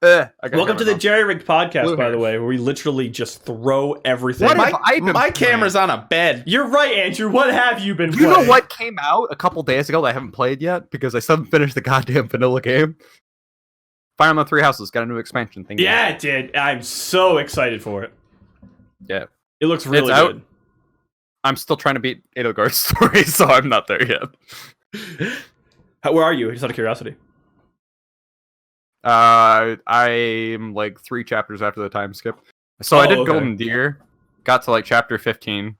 Welcome to the Jerry Rigged podcast, by the way, where we literally just throw everything. My camera's on a bed. You're right, Andrew. What have you been playing? You know what came out a couple days ago that I haven't played yet because I still haven't finished the goddamn vanilla game? Fire Emblem Three Houses got a new expansion thing. Yeah, it did. I'm so excited for it. Yeah. It looks really good. I'm still trying to beat Edelgard's story, so I'm not there yet. Where are you? Just out of curiosity. I'm like 3 chapters after the time skip. So I did Golden Deer, got to like chapter 15,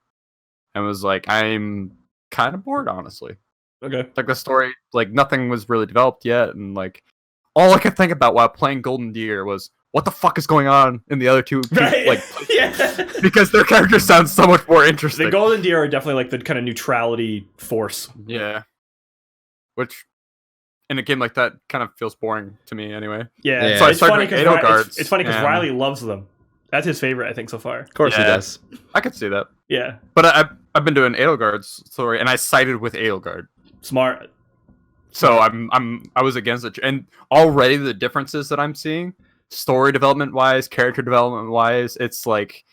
and was like, I'm kind of bored, honestly. Okay. Like the story, like nothing was really developed yet, and like all I could think about while playing Golden Deer was, what the fuck is going on in the other two? Right. Like, yeah. Because their characters sound so much more interesting. The Golden Deer are definitely like the kind of neutrality force. Yeah. Which, in a game like that, kind of feels boring to me anyway. Yeah. So it's funny because and... Riley loves them. That's his favorite, I think, so far. Of course he does. I could see that. Yeah. But I've been doing Edelgard's story, and I sided with Edelgard. Smart. So I was against it, and already the differences that I'm seeing, story development wise, character development wise, it's like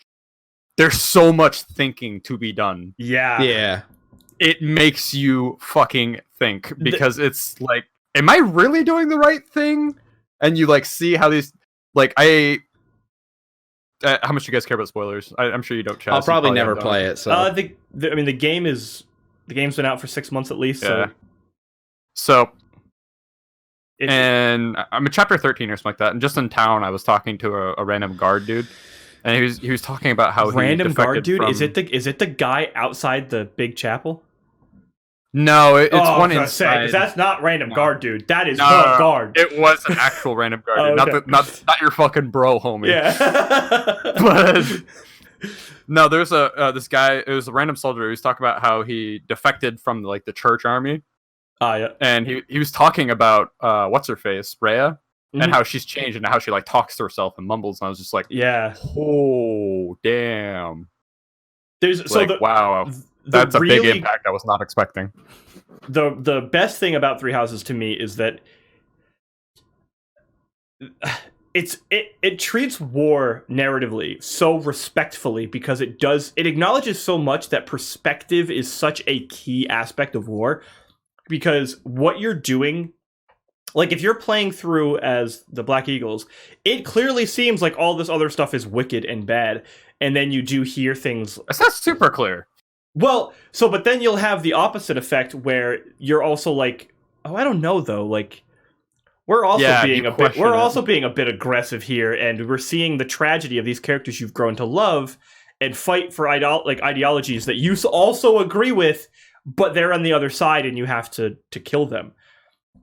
there's so much thinking to be done. Yeah. It makes you fucking think because it's like, am I really doing the right thing? And you like see how these like how much do you guys care about spoilers? I'm sure you don't. Chaz. I'll probably never play it. So the game's been out for 6 months at least. Yeah. So and I'm in chapter 13 or something like that. And just in town, I was talking to a random guard dude, and he was talking about how random guard dude. From... Is it the guy outside the big chapel? No, it's one inside. That's not random guard dude. That is the guard. It was an actual random guard dude, okay. not your fucking bro, homie. Yeah. But no, there's this guy. It was a random soldier. He was talking about how he defected from like the church army. Yeah. And he was talking about what's her face, Rhea, and how she's changed and how she like talks to herself and mumbles. And I was just like, yeah, oh damn. Wow. That's a big impact I was not expecting. The best thing about Three Houses to me is that it treats war narratively so respectfully because it acknowledges so much that perspective is such a key aspect of war. Because what you're doing, like if you're playing through as the Black Eagles, it clearly seems like all this other stuff is wicked and bad, and then you do hear things. It's not super clear. Well, but then you'll have the opposite effect where you're also like, oh, I don't know though, like we're also being a bit aggressive here, and we're seeing the tragedy of these characters you've grown to love and fight for ideologies that you also agree with. But they're on the other side, and you have to kill them.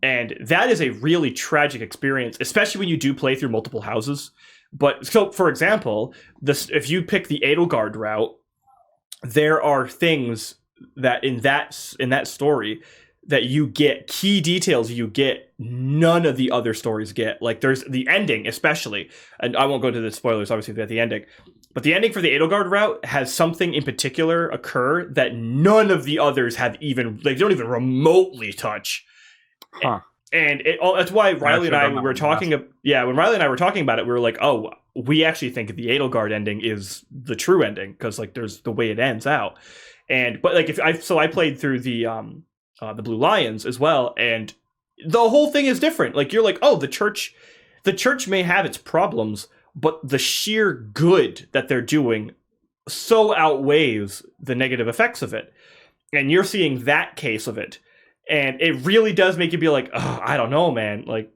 And that is a really tragic experience, especially when you do play through multiple houses. But so, for example, if you pick the Edelgard route, there are things that in that story that you get, key details you get, none of the other stories get. Like there's the ending, especially, and I won't go into the spoilers, obviously, at the ending. But the ending for the Edelgard route has something in particular occur that none of the others have they don't even remotely touch. Huh. And that's why Riley and I were talking. When Riley and I were talking about it, we were like, "Oh, we actually think the Edelgard ending is the true ending because like there's the way it ends out." But like I played through the Blue Lions as well, and the whole thing is different. Like you're like, "Oh, the church may have its problems." But the sheer good that they're doing so outweighs the negative effects of it. And you're seeing that case of it. And it really does make you be like, oh, I don't know, man. Like,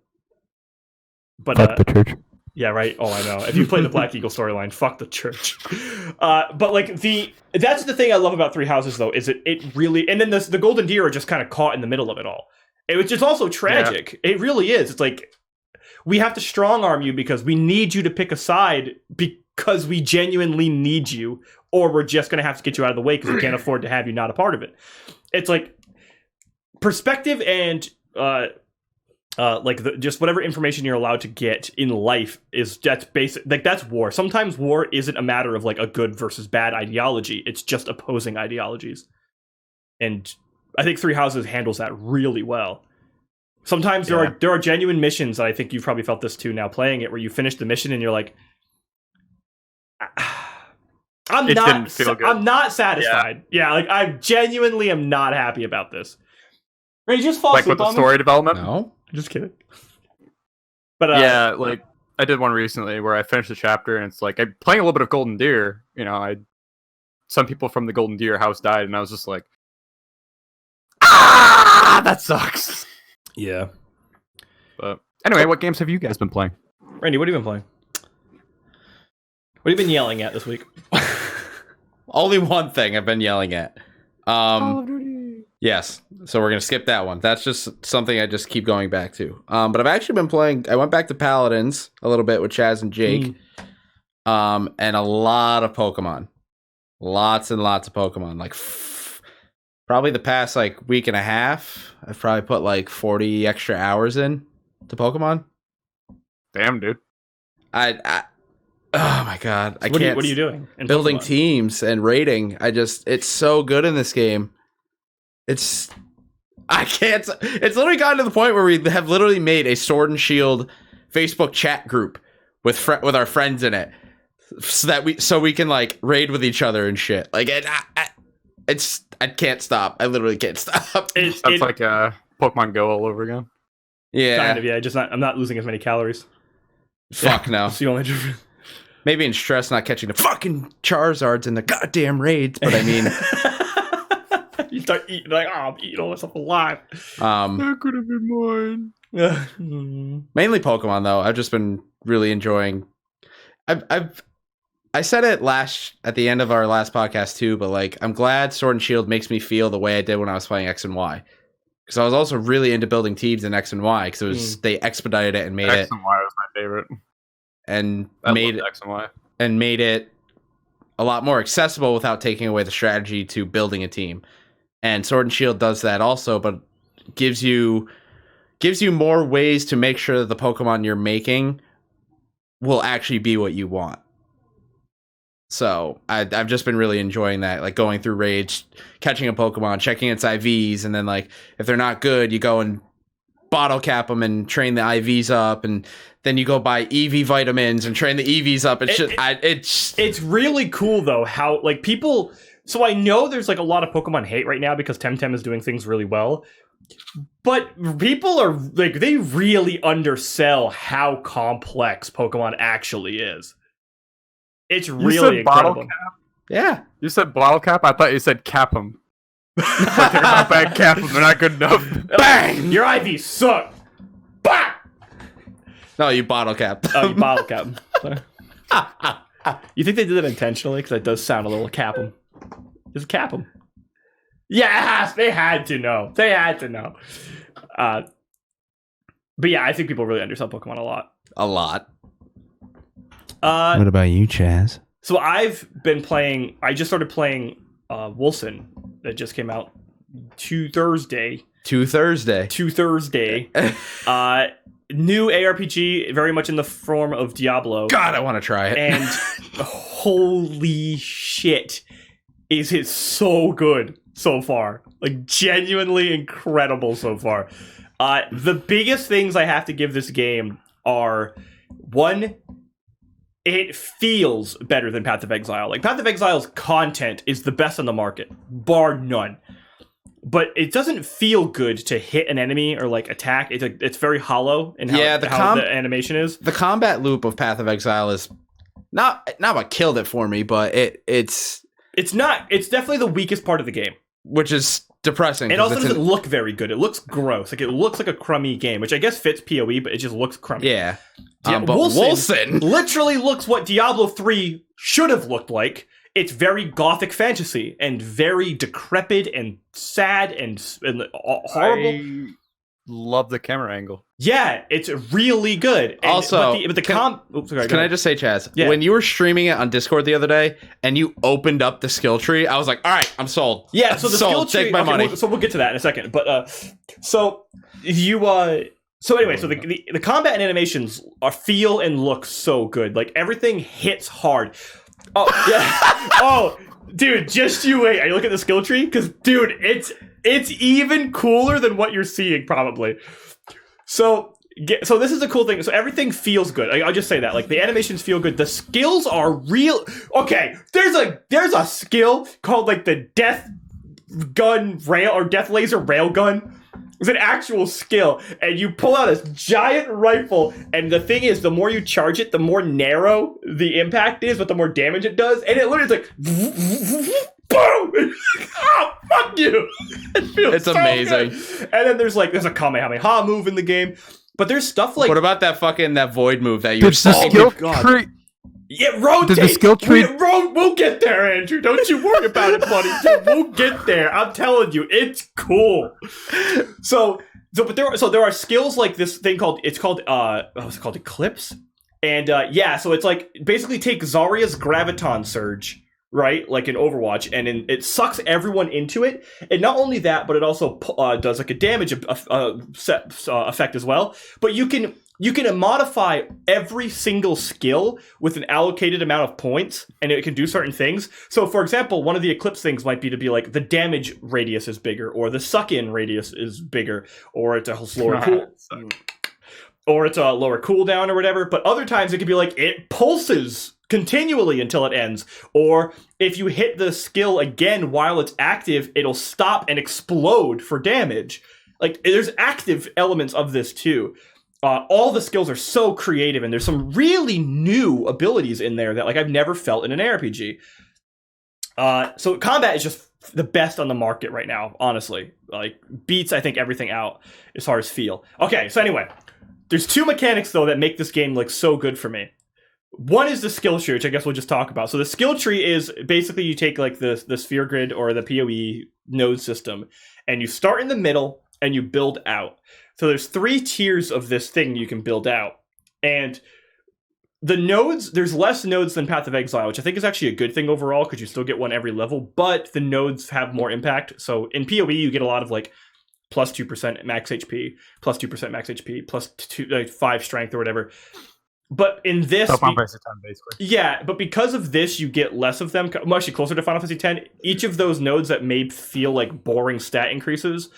but fuck the church. Yeah, right. Oh, I know. If you play the Black Eagle storyline, fuck the church. But like that's the thing I love about Three Houses though, is it really, and then the Golden Deer are just kind of caught in the middle of it all. Which is also tragic. Yeah. It really is. It's like, we have to strong arm you because we need you to pick a side because we genuinely need you, or we're just going to have to get you out of the way because we can't afford to have you not a part of it. It's like perspective and just whatever information you're allowed to get in life that's basic. Like that's war. Sometimes war isn't a matter of like a good versus bad ideology. It's just opposing ideologies. And I think Three Houses handles that really well. Sometimes there are genuine missions, and I think you've probably felt this too now playing it, where you finish the mission and you're like, I'm not satisfied. Yeah, like I genuinely am not happy about this. Ray, just fall asleep with the story development? No, just kidding. But yeah, like I did one recently where I finished the chapter and it's like I'm playing a little bit of Golden Deer. You know, some people from the Golden Deer house died, and I was just like, that sucks. Yeah. But anyway, what games have you guys been playing? Randy, what have you been playing? What have you been yelling at this week? Only one thing I've been yelling at. Call of Duty. Yes. So we're going to skip that one. That's just something I just keep going back to. But I've actually been playing... I went back to Paladins a little bit with Chaz and Jake. And a lot of Pokemon. Lots and lots of Pokemon. Like, probably the past, like, week and a half, I've probably put, like, 40 extra hours in to Pokemon. Damn, dude. Oh my god! What are you doing? Building teams and raiding. It's so good in this game. It's literally gotten to the point where we have literally made a Sword and Shield Facebook chat group with our friends in it, so we can like raid with each other and shit. Like I can't stop. I literally can't stop. It's like Pokemon Go all over again. Yeah, kind of. Yeah, I'm not losing as many calories. Fuck no. It's the only difference. Maybe in stress, not catching the fucking Charizards in the goddamn raids, but I mean... you start eating, like, I'm eating all this stuff alive. That could have been mine. Mainly Pokemon, though. I've just been really enjoying... I said it at the end of our last podcast, too, but, like, I'm glad Sword and Shield makes me feel the way I did when I was playing X and Y. Because I was also really into building teams in X and Y, because they expedited it and made X and Y was my favorite. And made it a lot more accessible without taking away the strategy to building a team. And Sword and Shield does that also, but gives you more ways to make sure that the Pokemon you're making will actually be what you want. So I've just been really enjoying that, like going through raids, catching a Pokemon, checking its IVs, and then like if they're not good, you go and bottle cap them and train the IVs up, and then you go buy EV vitamins and train the EVs up. It's really cool though how like people. So I know there's like a lot of Pokemon hate right now because Temtem is doing things really well, but people are like they really undersell how complex Pokemon actually is. It's really incredible. Cap? Yeah, you said bottle cap. I thought you said cap them. Like they're not bad cap them. They're not good enough. Bang! Your IVs suck. Bang! No, you bottle capped. Oh, you bottle cap them. You think they did it intentionally? Because that does sound a little cap them. Just cap them. Yes, they had to know. They had to know. But yeah, I think people really undersell Pokemon a lot. A lot. What about you, Chaz? So I've been playing. I just started playing Wolcen that just came out Thursday. New ARPG, very much in the form of Diablo. God, I want to try it. And holy shit, is it so good so far? Like genuinely incredible so far. The biggest things I have to give this game are one. It feels better than Path of Exile. Like, Path of Exile's content is the best on the market, bar none. But it doesn't feel good to hit an enemy or, like, attack. It's very hollow in how the animation is. The combat loop of Path of Exile is not what killed it for me, but it's definitely the weakest part of the game. Which is depressing. It also doesn't look very good. It looks gross. Like, it looks like a crummy game, which I guess fits PoE, but it just looks crummy. Yeah. But Wolcen literally looks what Diablo 3 should have looked like. It's very gothic fantasy and very decrepit and sad and horrible. I love the camera angle. Yeah, it's really good. And, also, can I just say, Chaz, when you were streaming it on Discord the other day and you opened up the skill tree, I was like, all right, I'm sold. Yeah, so the skill tree, take my money. So we'll get to that in a second. But so the combat and animations feel and look so good. Like everything hits hard. Oh yeah. Oh, dude, just you wait. Are you looking at the skill tree? Because dude, it's It's even cooler than what you're seeing, probably. So this is a cool thing. So everything feels good. I'll just say that. Like, the animations feel good. The skills are real. Okay, there's a skill called, like, the death gun rail or death laser railgun. It's an actual skill, and you pull out this giant rifle, and the thing is, the more you charge it, the more narrow the impact is, but the more damage it does, and it literally is like, boom! Oh, fuck you! It's so amazing. Good. And then there's a Kamehameha move in the game, but there's stuff like... What about that void move that you were saying? skill tree... Yeah, rotate. The skill tree... We'll get there, Andrew. Don't you worry about it, buddy. We'll get there. I'm telling you, it's cool. But there are skills like this thing called Eclipse, and so it's like basically take Zarya's graviton surge, right, like in Overwatch, and it sucks everyone into it. And not only that, but it also does like a damage effect as well. But you can modify every single skill with an allocated amount of points, and it can do certain things. So, for example, one of the Eclipse things might be to be like the damage radius is bigger, or the suck-in radius is bigger, or it's a lower cooldown or whatever. But other times it could be like it pulses continually until it ends, or if you hit the skill again while it's active, it'll stop and explode for damage. Like, there's active elements of this too. All the skills are so creative, and there's some really new abilities in there that like I've never felt in an ARPG. So combat is just the best on the market right now, honestly. Like, beats, I think, everything out as far as feel. Okay, so anyway, there's two mechanics though that make this game like so good for me. One is the skill tree, which I guess we'll just talk about. So the skill tree is basically you take like the sphere grid or the PoE node system, and you start in the middle and you build out. So there's 3 tiers of this thing you can build out. And the nodes, there's less nodes than Path of Exile, which I think is actually a good thing overall, because you still get one every level, but the nodes have more impact. So in PoE, you get a lot of like plus 2% max HP, plus 2% max HP, plus 5 strength or whatever. But in this... So Final Fantasy X, basically. Yeah, but because of this, you get less of them. I'm actually closer to Final Fantasy X. Each of those nodes that may feel like boring stat increases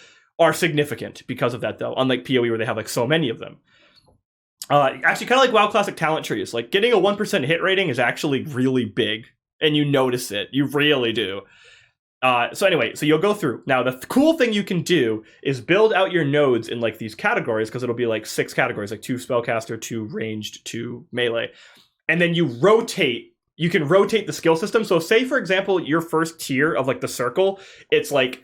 are significant because of that, though, unlike PoE where they have like so many of them. Actually, kind of like WoW Classic talent trees. Like, getting a 1% hit rating is actually really big, and you notice it. You really do. So anyway, so you'll go through. Now, the cool thing you can do is build out your nodes in like these categories, because it'll be like 6 categories, like 2 spellcaster, 2 ranged, 2 melee. And then you can rotate the skill system. So say, for example, your first tier of like the circle, it's like,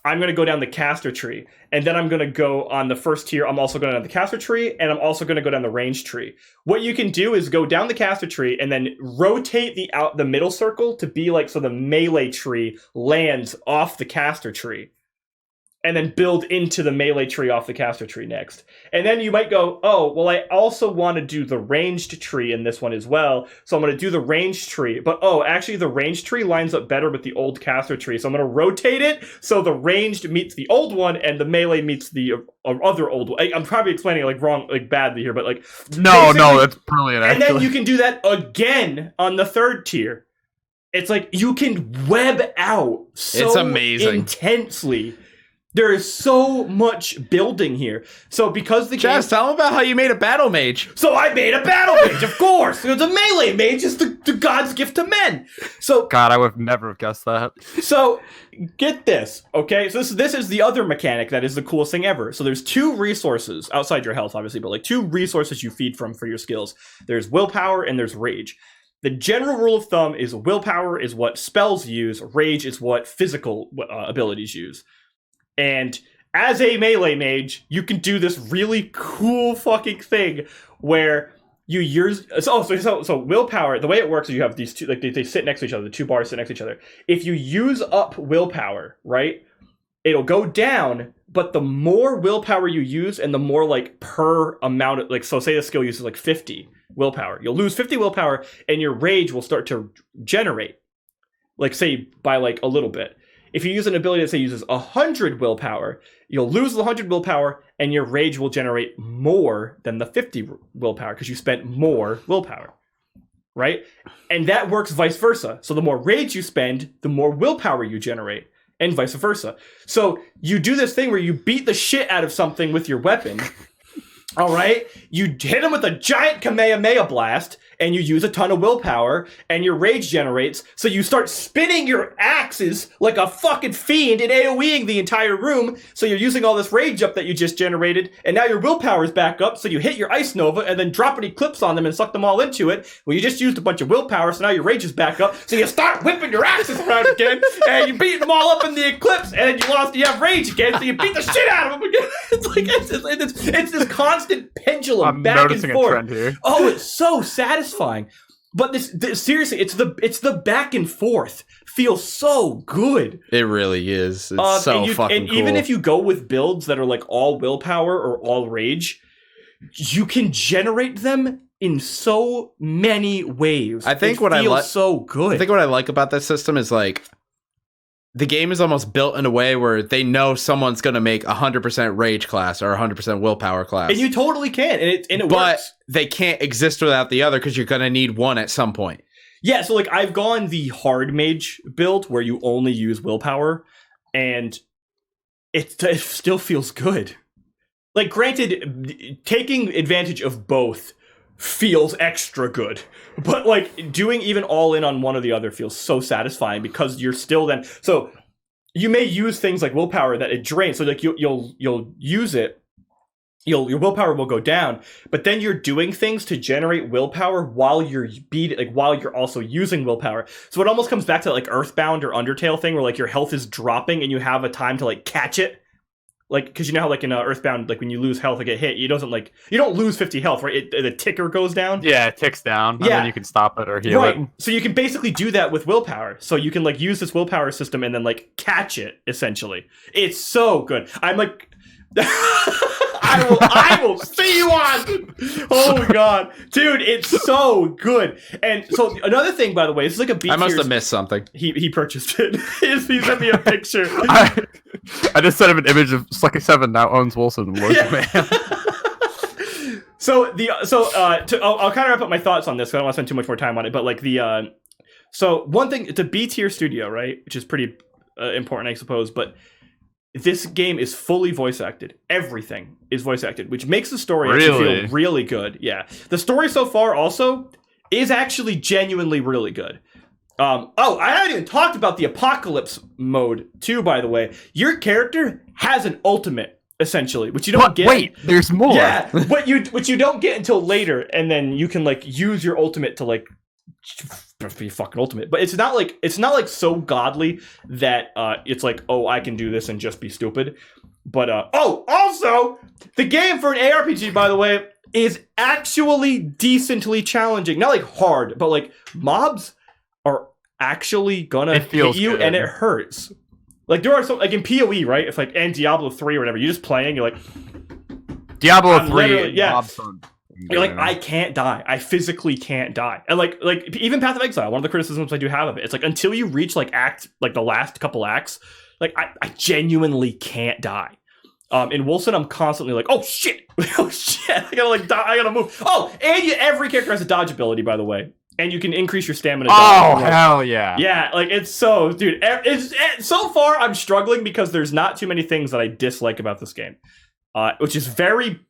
I'm going to go down the caster tree, and then I'm going to go on the first tier. I'm also going down the caster tree, and I'm also going to go down the range tree. What you can do is go down the caster tree and then rotate the middle circle to be like, so the melee tree lands off the caster tree, and then build into the melee tree off the caster tree next. And then you might go, oh, well, I also want to do the ranged tree in this one as well. So I'm going to do the ranged tree. But, actually, the ranged tree lines up better with the old caster tree. So I'm going to rotate it so the ranged meets the old one and the melee meets the other old one. I'm probably explaining it like wrong, like badly here, but like... No, that's brilliant, actually. And then you can do that again on the third tier. It's like you can web out so it's amazing. Intensely. There is so much building here. So because the Jazz, tell them about how you made a battle mage. So I made a battle mage, of course. It's a melee mage. It's the god's gift to men. So God, I would never have guessed that. So get this, okay? So this is the other mechanic that is the coolest thing ever. So there's 2 resources outside your health, obviously, but like 2 resources you feed from for your skills. There's willpower and there's rage. The general rule of thumb is willpower is what spells use. Rage is what physical abilities use. And as a melee mage, you can do this really cool fucking thing where you use... So willpower, the way it works is you have these 2... Like, they sit next to each other. The 2 bars sit next to each other. If you use up willpower, right, it'll go down, but the more willpower you use and the more, like, per amount of... Like, so say the skill uses, like, 50 willpower. You'll lose 50 willpower, and your rage will start to generate. Like, say, by, like, a little bit. If you use an ability that, say, uses 100 willpower, you'll lose the 100 willpower, and your rage will generate more than the 50 willpower, because you spent more willpower, right? And that works vice versa. So the more rage you spend, the more willpower you generate. and vice versa. So you do this thing where you beat the shit out of something with your weapon. All right, you hit him with a giant Kamehameha blast, and you use a ton of willpower, and your rage generates, so you start spinning your axes like a fucking fiend and AoEing the entire room, so you're using all this rage up that you just generated, and now your willpower's back up, so you hit your Ice Nova, and then drop an Eclipse on them and suck them all into it. Well, you just used a bunch of willpower, so now your rage is back up, so you start whipping your axes around again, and you beat them all up in the Eclipse, and then you have rage again, so you beat the shit out of them again. It's this constant pendulum back and forth. A trend here. Oh, it's so satisfying. But this seriously, it's the back and forth feels so good. It really is. It's so fucking cool. Even if you go with builds that are like all willpower or all rage, you can generate them in so many ways. I think what I like so good. I think what I like about this system is like the game is almost built in a way where they know someone's going to make 100% rage class or 100% willpower class. And you totally can. And it but works. They can't exist without the other because you're going to need one at some point. Yeah, so like I've gone the hard mage build where you only use willpower, and it still feels good. Like, granted, taking advantage of both feels extra good, but like doing even all in on one or the other feels so satisfying because you're still then. So you may use things like willpower that it drains. So like you'll use it. Your willpower will go down, but then you're doing things to generate willpower while you're while you're also using willpower. So it almost comes back to like Earthbound or Undertale thing where like your health is dropping and you have a time to like catch it. Like, because you know how like in Earthbound, like when you lose health or get hit, you don't lose 50 health, right? The ticker goes down. Yeah, it ticks down. And then you can stop it or heal it. So you can basically do that with willpower. So you can like use this willpower system and then like catch it. Essentially, it's so good. I'm like, I will see you on. Oh my god, dude, it's so good. And so another thing, by the way, this is like a B. I must have missed something. He purchased it. He sent me a picture. I just sent him an image of Slucky7 now owns Wolcen. I'll kind of wrap up my thoughts on this. I don't want to spend too much more time on it. But like so one thing, it's a B tier studio, right? Which is pretty important, I suppose. But this game is fully voice acted. Everything is voice acted, which makes the story actually feel really good. Yeah, the story so far also is actually genuinely really good. I haven't even talked about the apocalypse mode too, by the way. Your character has an ultimate, essentially, which you don't get. Wait, there's more. Yeah, which you don't get until later, and then you can like use your ultimate to like be fucking ultimate. But it's not like so godly that it's like, oh, I can do this and just be stupid. But also the game for an ARPG, by the way, is actually decently challenging. Not like hard, but like mobs are actually gonna hit you, and it hurts. Like there are some, like in PoE, right? If like and Diablo 3 or whatever, you're just playing, you're like Diablo 3, you're like, I can't die. I physically can't die. And like even Path of Exile, one of the criticisms I do have of it, it's like until you reach like the last couple acts, like I genuinely can't die. In Wolcen, I'm constantly like, oh shit, oh shit, I gotta like die, I gotta move. Oh, and every character has a dodge ability, by the way. And you can increase your stamina. Oh, hell yeah. Yeah, like, it's so... Dude, so far, I'm struggling because there's not too many things that I dislike about this game. Which is very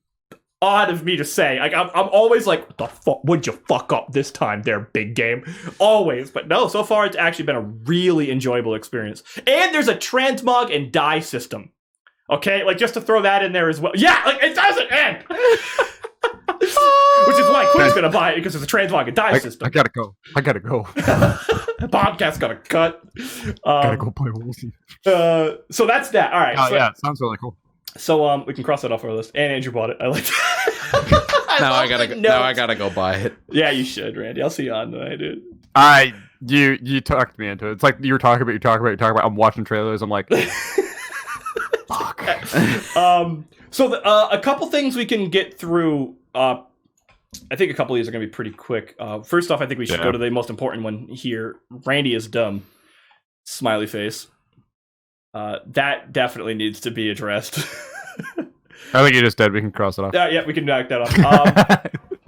odd of me to say. Like, I'm always like, what the fuck? Would you fuck up this time there, big game? Always. But no, so far, it's actually been a really enjoyable experience. And there's a transmog and die system. Okay? Like, just to throw that in there as well. Yeah, like, it doesn't end! Which is why Quinn's gonna buy it, because it's a transmog and die system. I gotta go. Podcast's gotta cut. Gotta go play Wolcen. So that's that. All right. Yeah, it sounds really cool. So we can cross that off our list. And Andrew bought it. I like that. Now I gotta go buy it. Yeah, you should, Randy. I'll see you on tonight, dude. You talked me into it. It's like you're talking about. I'm watching trailers. I'm like, fuck. So a couple things we can get through. I think a couple of these are going to be pretty quick. First off, I think we should go to the most important one here. Randy is dumb. Smiley face. That definitely needs to be addressed. I think you just did. We can cross it off. Yeah, we can knock that off.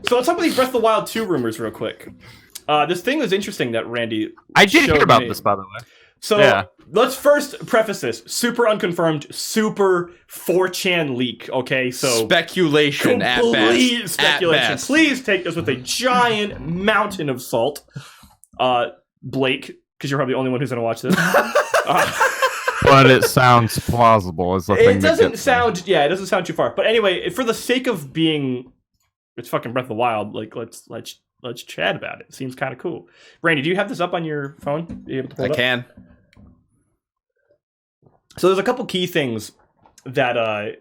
So let's talk about these Breath of the Wild 2 rumors real quick. This thing was interesting that Randy I did hear about this, by the way. So let's first preface this. Super unconfirmed, super 4chan leak, okay? So speculation at best. Speculation. At best. Please take this with a giant mountain of salt. Blake, because you're probably the only one who's going to watch this. But it sounds plausible. Is the thing it doesn't sound too far. But anyway, for the sake of being, it's fucking Breath of the Wild. Like, let's chat about it. It seems kind of cool. Randy, do you have this up on your phone? Are you able to pull it up? Can. So there's a couple key things that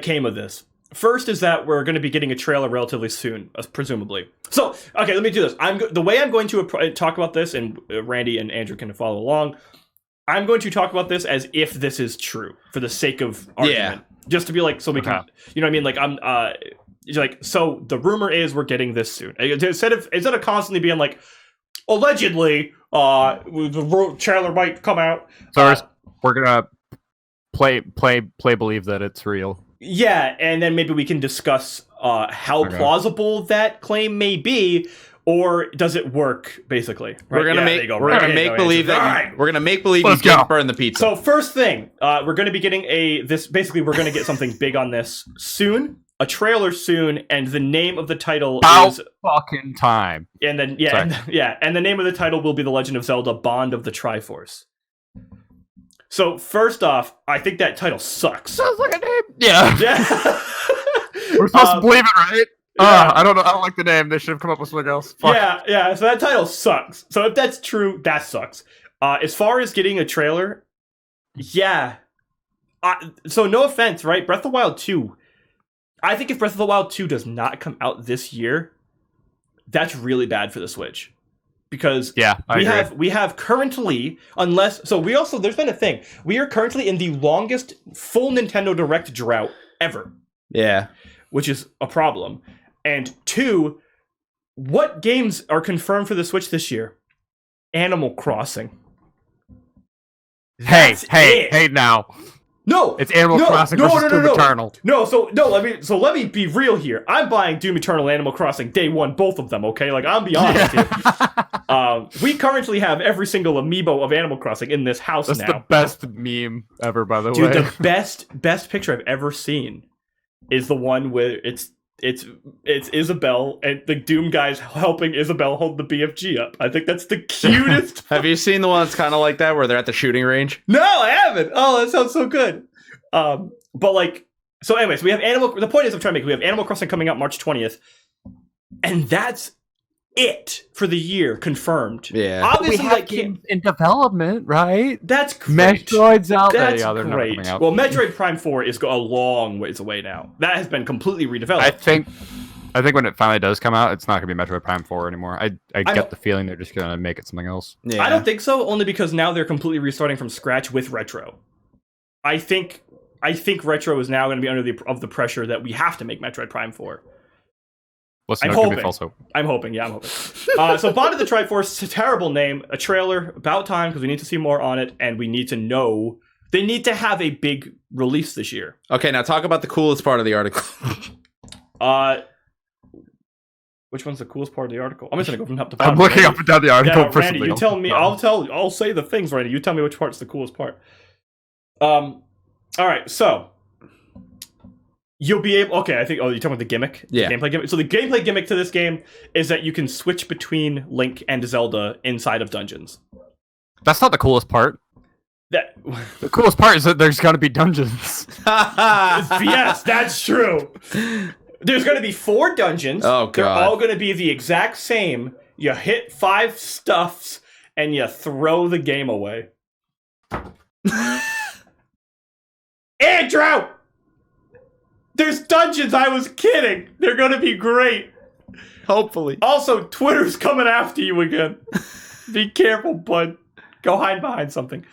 came of this. First is that we're going to be getting a trailer relatively soon, presumably. So, okay, let me do this. The way I'm going to talk about this, and Randy and Andrew can follow along, I'm going to talk about this as if this is true, for the sake of argument. Just to be like, so we can, you know what I mean? Like, so the rumor is we're getting this soon. Instead of constantly being like, allegedly, the trailer might come out. So we're gonna play believe that it's real. Yeah, and then maybe we can discuss how plausible that claim may be, or does it work? Basically, right? We're gonna make believe that we're gonna make believe you didn't burn the pizza. So first thing, we're gonna be getting Basically, we're gonna get something big on this soon. A trailer soon, and the name of the title is fucking time. And then and the name of the title will be The Legend of Zelda: Bond of the Triforce. So first off, I think that title sucks. Sounds like a name. Yeah. We're supposed to believe it, right? Yeah. I don't know. I don't like the name. They should have come up with something else. Fuck. Yeah. So that title sucks. So if that's true, that sucks. As far as getting a trailer, yeah. So no offense, right? Breath of the Wild 2. I think if Breath of the Wild 2 does not come out this year, that's really bad for the Switch. Because we have currently, there's been a thing. We are currently in the longest full Nintendo Direct drought ever. Yeah. Which is a problem. And 2, what games are confirmed for the Switch this year? Animal Crossing. Hey now. No, it's Animal Crossing versus Doom Eternal. Let me be real here. I'm buying Doom Eternal and Animal Crossing day one, both of them. Okay, like I'll be honest here. We currently have every single amiibo of Animal Crossing in this house now. That's the best meme ever, by the way. Dude, the best picture I've ever seen is the one where it's Isabelle and the Doom guy's helping Isabelle hold the BFG up. I think that's the cutest. Have you seen the one that's kind of like that, where they're at the shooting range? No, I haven't. Oh, that sounds so good. But like, so anyways, we have the point is I'm trying to make, we have Animal Crossing coming out March 20th, and that's it for the year, confirmed. Yeah. Obviously, that game's in development, right? That's great. Metroid's out there. That's they're great. Not coming out. Well, Metroid Prime 4 is a long ways away now. That has been completely redeveloped. I think when it finally does come out, it's not going to be Metroid Prime 4 anymore. I get the feeling they're just going to make it something else. Yeah. I don't think so, only because now they're completely restarting from scratch with Retro. I think Retro is now going to be under the pressure that we have to make Metroid Prime 4. I'm hoping. So Bond of the Triforce, a terrible name, a trailer, about time, because we need to see more on it, and we need to know. They need to have a big release this year. Okay, now talk about the coolest part of the article. Which one's the coolest part of the article? I'm just gonna go from top to bottom. I'm looking up and down the article. Yeah, Randy, you tell me. I'll say the things, Randy. You tell me which part's the coolest part. All right, so you'll be able. Okay, I think. Oh, you're talking about the gimmick. Yeah. The gameplay gimmick. So the gameplay gimmick to this game is that you can switch between Link and Zelda inside of dungeons. That's not the coolest part. The coolest part is that there's gonna be dungeons. Yes, that's true. There's gonna be 4 dungeons. Oh god. They're all gonna be the exact same. You hit 5 stuffs and you throw the game away. Andrew! There's dungeons, I was kidding. They're gonna be great. Hopefully. Also, Twitter's coming after you again. Be careful, bud. Go hide behind something.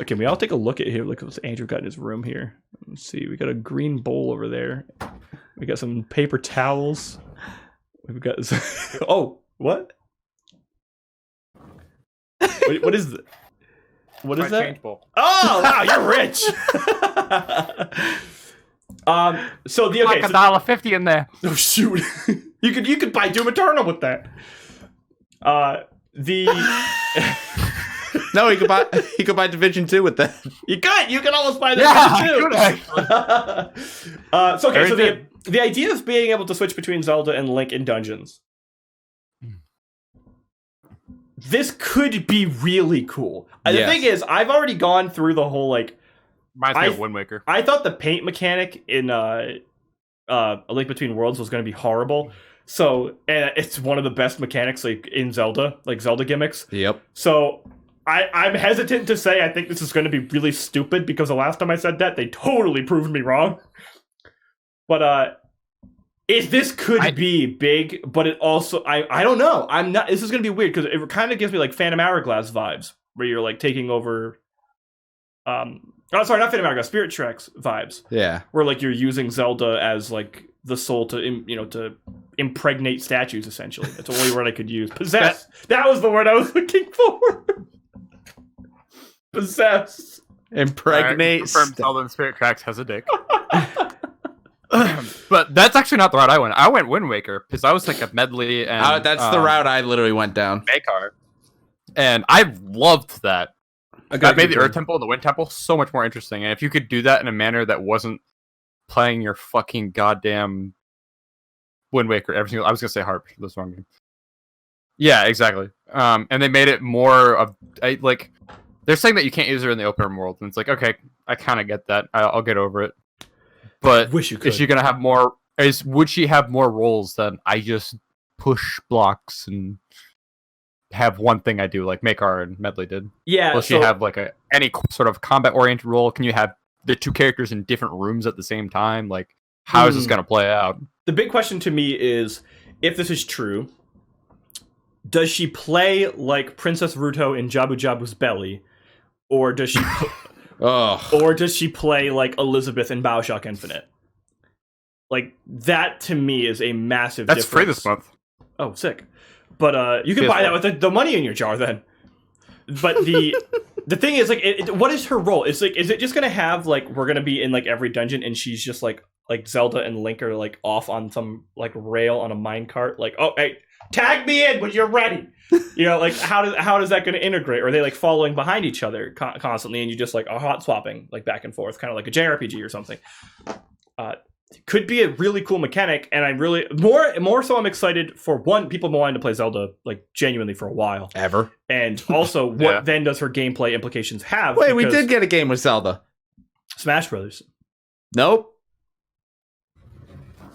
Okay, we all take a look at here. Look at what Andrew got in his room here. Let's see. We got a green bowl over there. We got some paper towels. We've got... Oh, what? What is that? What is that? Change bowl. Oh, wow, you're rich. So the like $1.50 in there. Oh shoot, you could buy Doom Eternal with that. No, you could buy Division 2 with that. You can almost buy Division 2. Actually. So the idea of being able to switch between Zelda and Link in dungeons. This could be really cool. The thing is, I've already gone through the whole like. Reminds me of Wind Waker. I thought the paint mechanic in A Link Between Worlds was going to be horrible. So it's one of the best mechanics like in Zelda, like Zelda gimmicks. Yep. So I'm hesitant to say I think this is going to be really stupid because the last time I said that, they totally proved me wrong. But this could be big, but it also I don't know. I'm not. This is going to be weird because it kind of gives me like Phantom Hourglass vibes, where you're like taking over. Oh, sorry, not Phantom Hourglass, Spirit Tracks vibes. Yeah. Where like you're using Zelda as like the soul to impregnate statues, essentially. That's the only word I could use. Possess. That was the word I was looking for. Possess. Impregnate. Confirmed Zelda and Spirit Tracks has a dick. But that's actually not the route I went. I went Wind Waker because I was like a medley and that's the route I literally went down. Makar. And I loved that. That made the Earth Temple and the Wind Temple so much more interesting. And if you could do that in a manner that wasn't playing your fucking goddamn Wind Waker every single... I was going to say Harp. That's the wrong game. Yeah, exactly. And they made it more of... like, they're saying that you can't use her in the open world. And it's like, okay, I kind of get that. I'll get over it. But wish you could. Is she going to have more... Would she have more roles than I just push blocks and... have one thing I do, like Makar and Medley did. Yeah. Will she have like any sort of combat-oriented role? Can you have the two characters in different rooms at the same time? Like, how is this going to play out? The big question to me is, if this is true, does she play like Princess Ruto in Jabu Jabu's Belly, or does she, or does she play like Elizabeth in BioShock Infinite? Like that to me is a massive. That's difference. free this month. Oh, sick. But you can buy that with the money in your jar then. But the thing is, like, what is her role? It's like, is it just gonna have like we're gonna be in like every dungeon and she's just like Zelda and Link are like off on some like rail on a minecart, like, oh hey, tag me in when you're ready. You know, like how does that gonna integrate? Or are they like following behind each other constantly and you just like are hot swapping like back and forth, kind of like a JRPG or something? Could be a really cool mechanic, and I really more so I'm excited for one, people wanting to play Zelda like genuinely for a while ever, and also what then does her gameplay implications have? Wait, we did get a game with Zelda. Smash Brothers. Nope.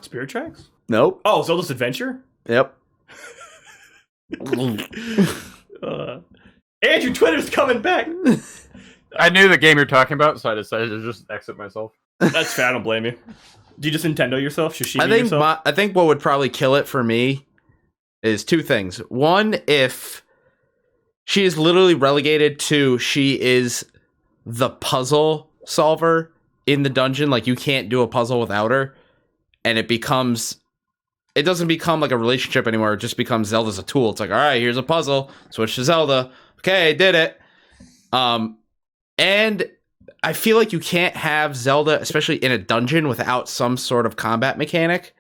Spirit Tracks. Nope. Oh, Zelda's Adventure. Yep. Andrew, Twitter's coming back. I knew the game you're talking about, so I decided to just exit myself. That's fair. I don't blame you. Do you just Nintendo yourself? Yourself? I think what would probably kill it for me is two things. One, if she is literally relegated to she is the puzzle solver in the dungeon, like you can't do a puzzle without her, and it doesn't become like a relationship anymore. It just becomes Zelda's a tool. It's like, all right, here's a puzzle. Switch to Zelda. Okay, I did it. And I feel like you can't have Zelda, especially in a dungeon, without some sort of combat mechanic.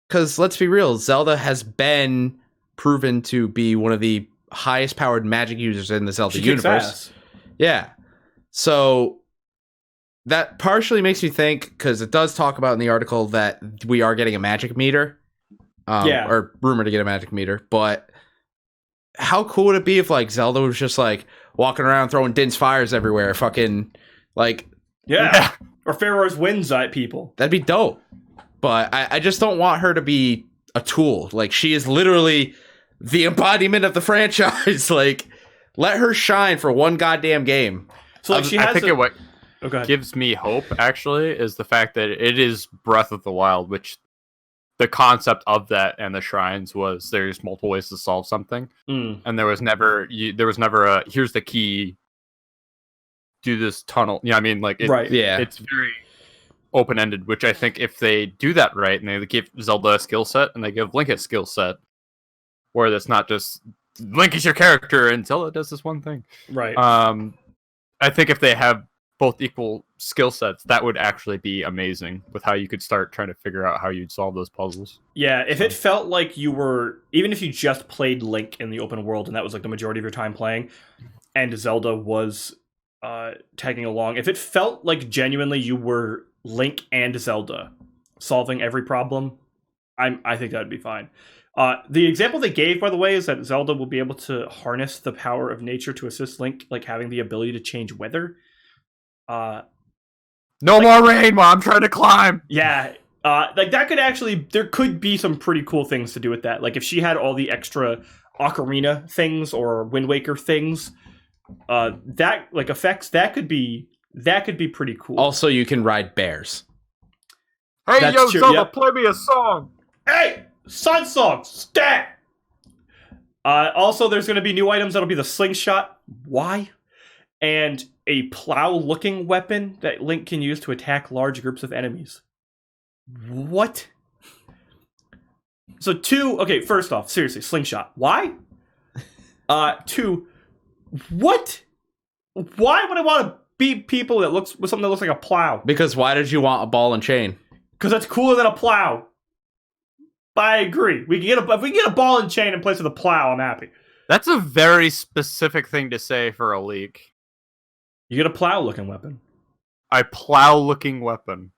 Because let's be real, Zelda has been proven to be one of the highest powered magic users in the Zelda universe. Yeah. So that partially makes me think, because it does talk about in the article that we are getting a magic meter. Or rumored to get a magic meter. But how cool would it be if like Zelda was just like walking around throwing Din's fires everywhere, fucking like or Pharaoh's winds at people? That'd be dope. But I just don't want her to be a tool. Like she is literally the embodiment of the franchise. Like let her shine for one goddamn game. So like she has I think what gives me hope actually is the fact that it is Breath of the Wild, which the concept of that and the shrines was there's multiple ways to solve something, and there was never a here's the key, do this tunnel. Yeah, I mean, like it's very open ended. Which I think if they do that right and they give Zelda a skill set and they give Link a skill set, where it's not just Link is your character and Zelda does this one thing. Right. I think if they have both equal skill sets, that would actually be amazing with how you could start trying to figure out how you'd solve those puzzles. Yeah, if it felt like you were, even if you just played Link in the open world and that was like the majority of your time playing, and Zelda was tagging along, if it felt like genuinely you were Link and Zelda solving every problem, I think that'd be fine. The example they gave, by the way, is that Zelda will be able to harness the power of nature to assist Link, like having the ability to change weather. No more rain while I'm trying to climb. Yeah, like that could actually, there could be some pretty cool things to do with that. Like if she had all the extra Ocarina things or Wind Waker things, that like effects, that could be pretty cool. Also, you can ride bears. Hey, That's yo, true, Zelda, yep. play me a song. Hey, Sun Song, stat! Also, there's going to be new items that'll be the slingshot. Why? And a plow-looking weapon that Link can use to attack large groups of enemies. What? So okay, first off, seriously, slingshot. Why? Two, what? Why would I want to beat people with something that looks like a plow? Because why did you want a ball and chain? Because that's cooler than a plow. I agree. If we can get a ball and chain in place of the plow, I'm happy. That's a very specific thing to say for a leak. You get a plow-looking weapon. A plow-looking weapon.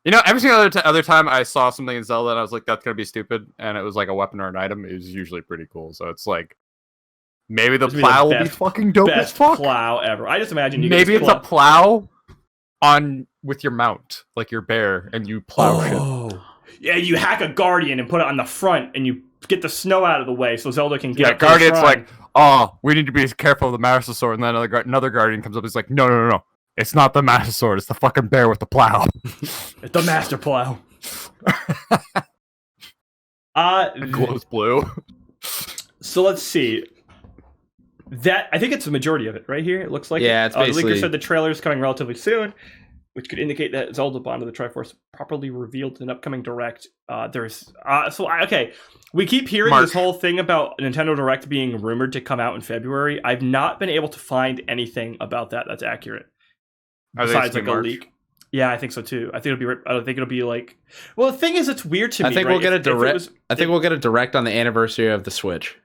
You know, every single other time I saw something in Zelda and I was like, that's gonna be stupid, and it was like a weapon or an item, it was usually pretty cool. So it's like, maybe the plow will be fucking dope as fuck. Plow ever. I just imagine you maybe it's a plow with your mount, like your bear, and you plow shit. Yeah, you hack a guardian and put it on the front, and you get the snow out of the way so Zelda can get up to the Guardian's shrine. like, oh, we need to be careful of the Master Sword, and then another Guardian comes up, he's like, no. It's not the Master Sword, it's the fucking bear with the plow. It's the Master Plow. It glows blue. So let's see. I think it's the majority of it right here. It looks like it's basically. The leaker said the trailer is coming relatively soon, which could indicate that Zelda Bond of the Triforce properly revealed in an upcoming Direct. Okay. We keep hearing this whole thing about Nintendo Direct being rumored to come out in February. I've not been able to find anything about that's accurate. Besides like a leak. Yeah, I think so too. I think it'll be like. Well, the thing is, it's weird to me. I think we'll get a direct. I think we'll get a direct on the anniversary of the Switch.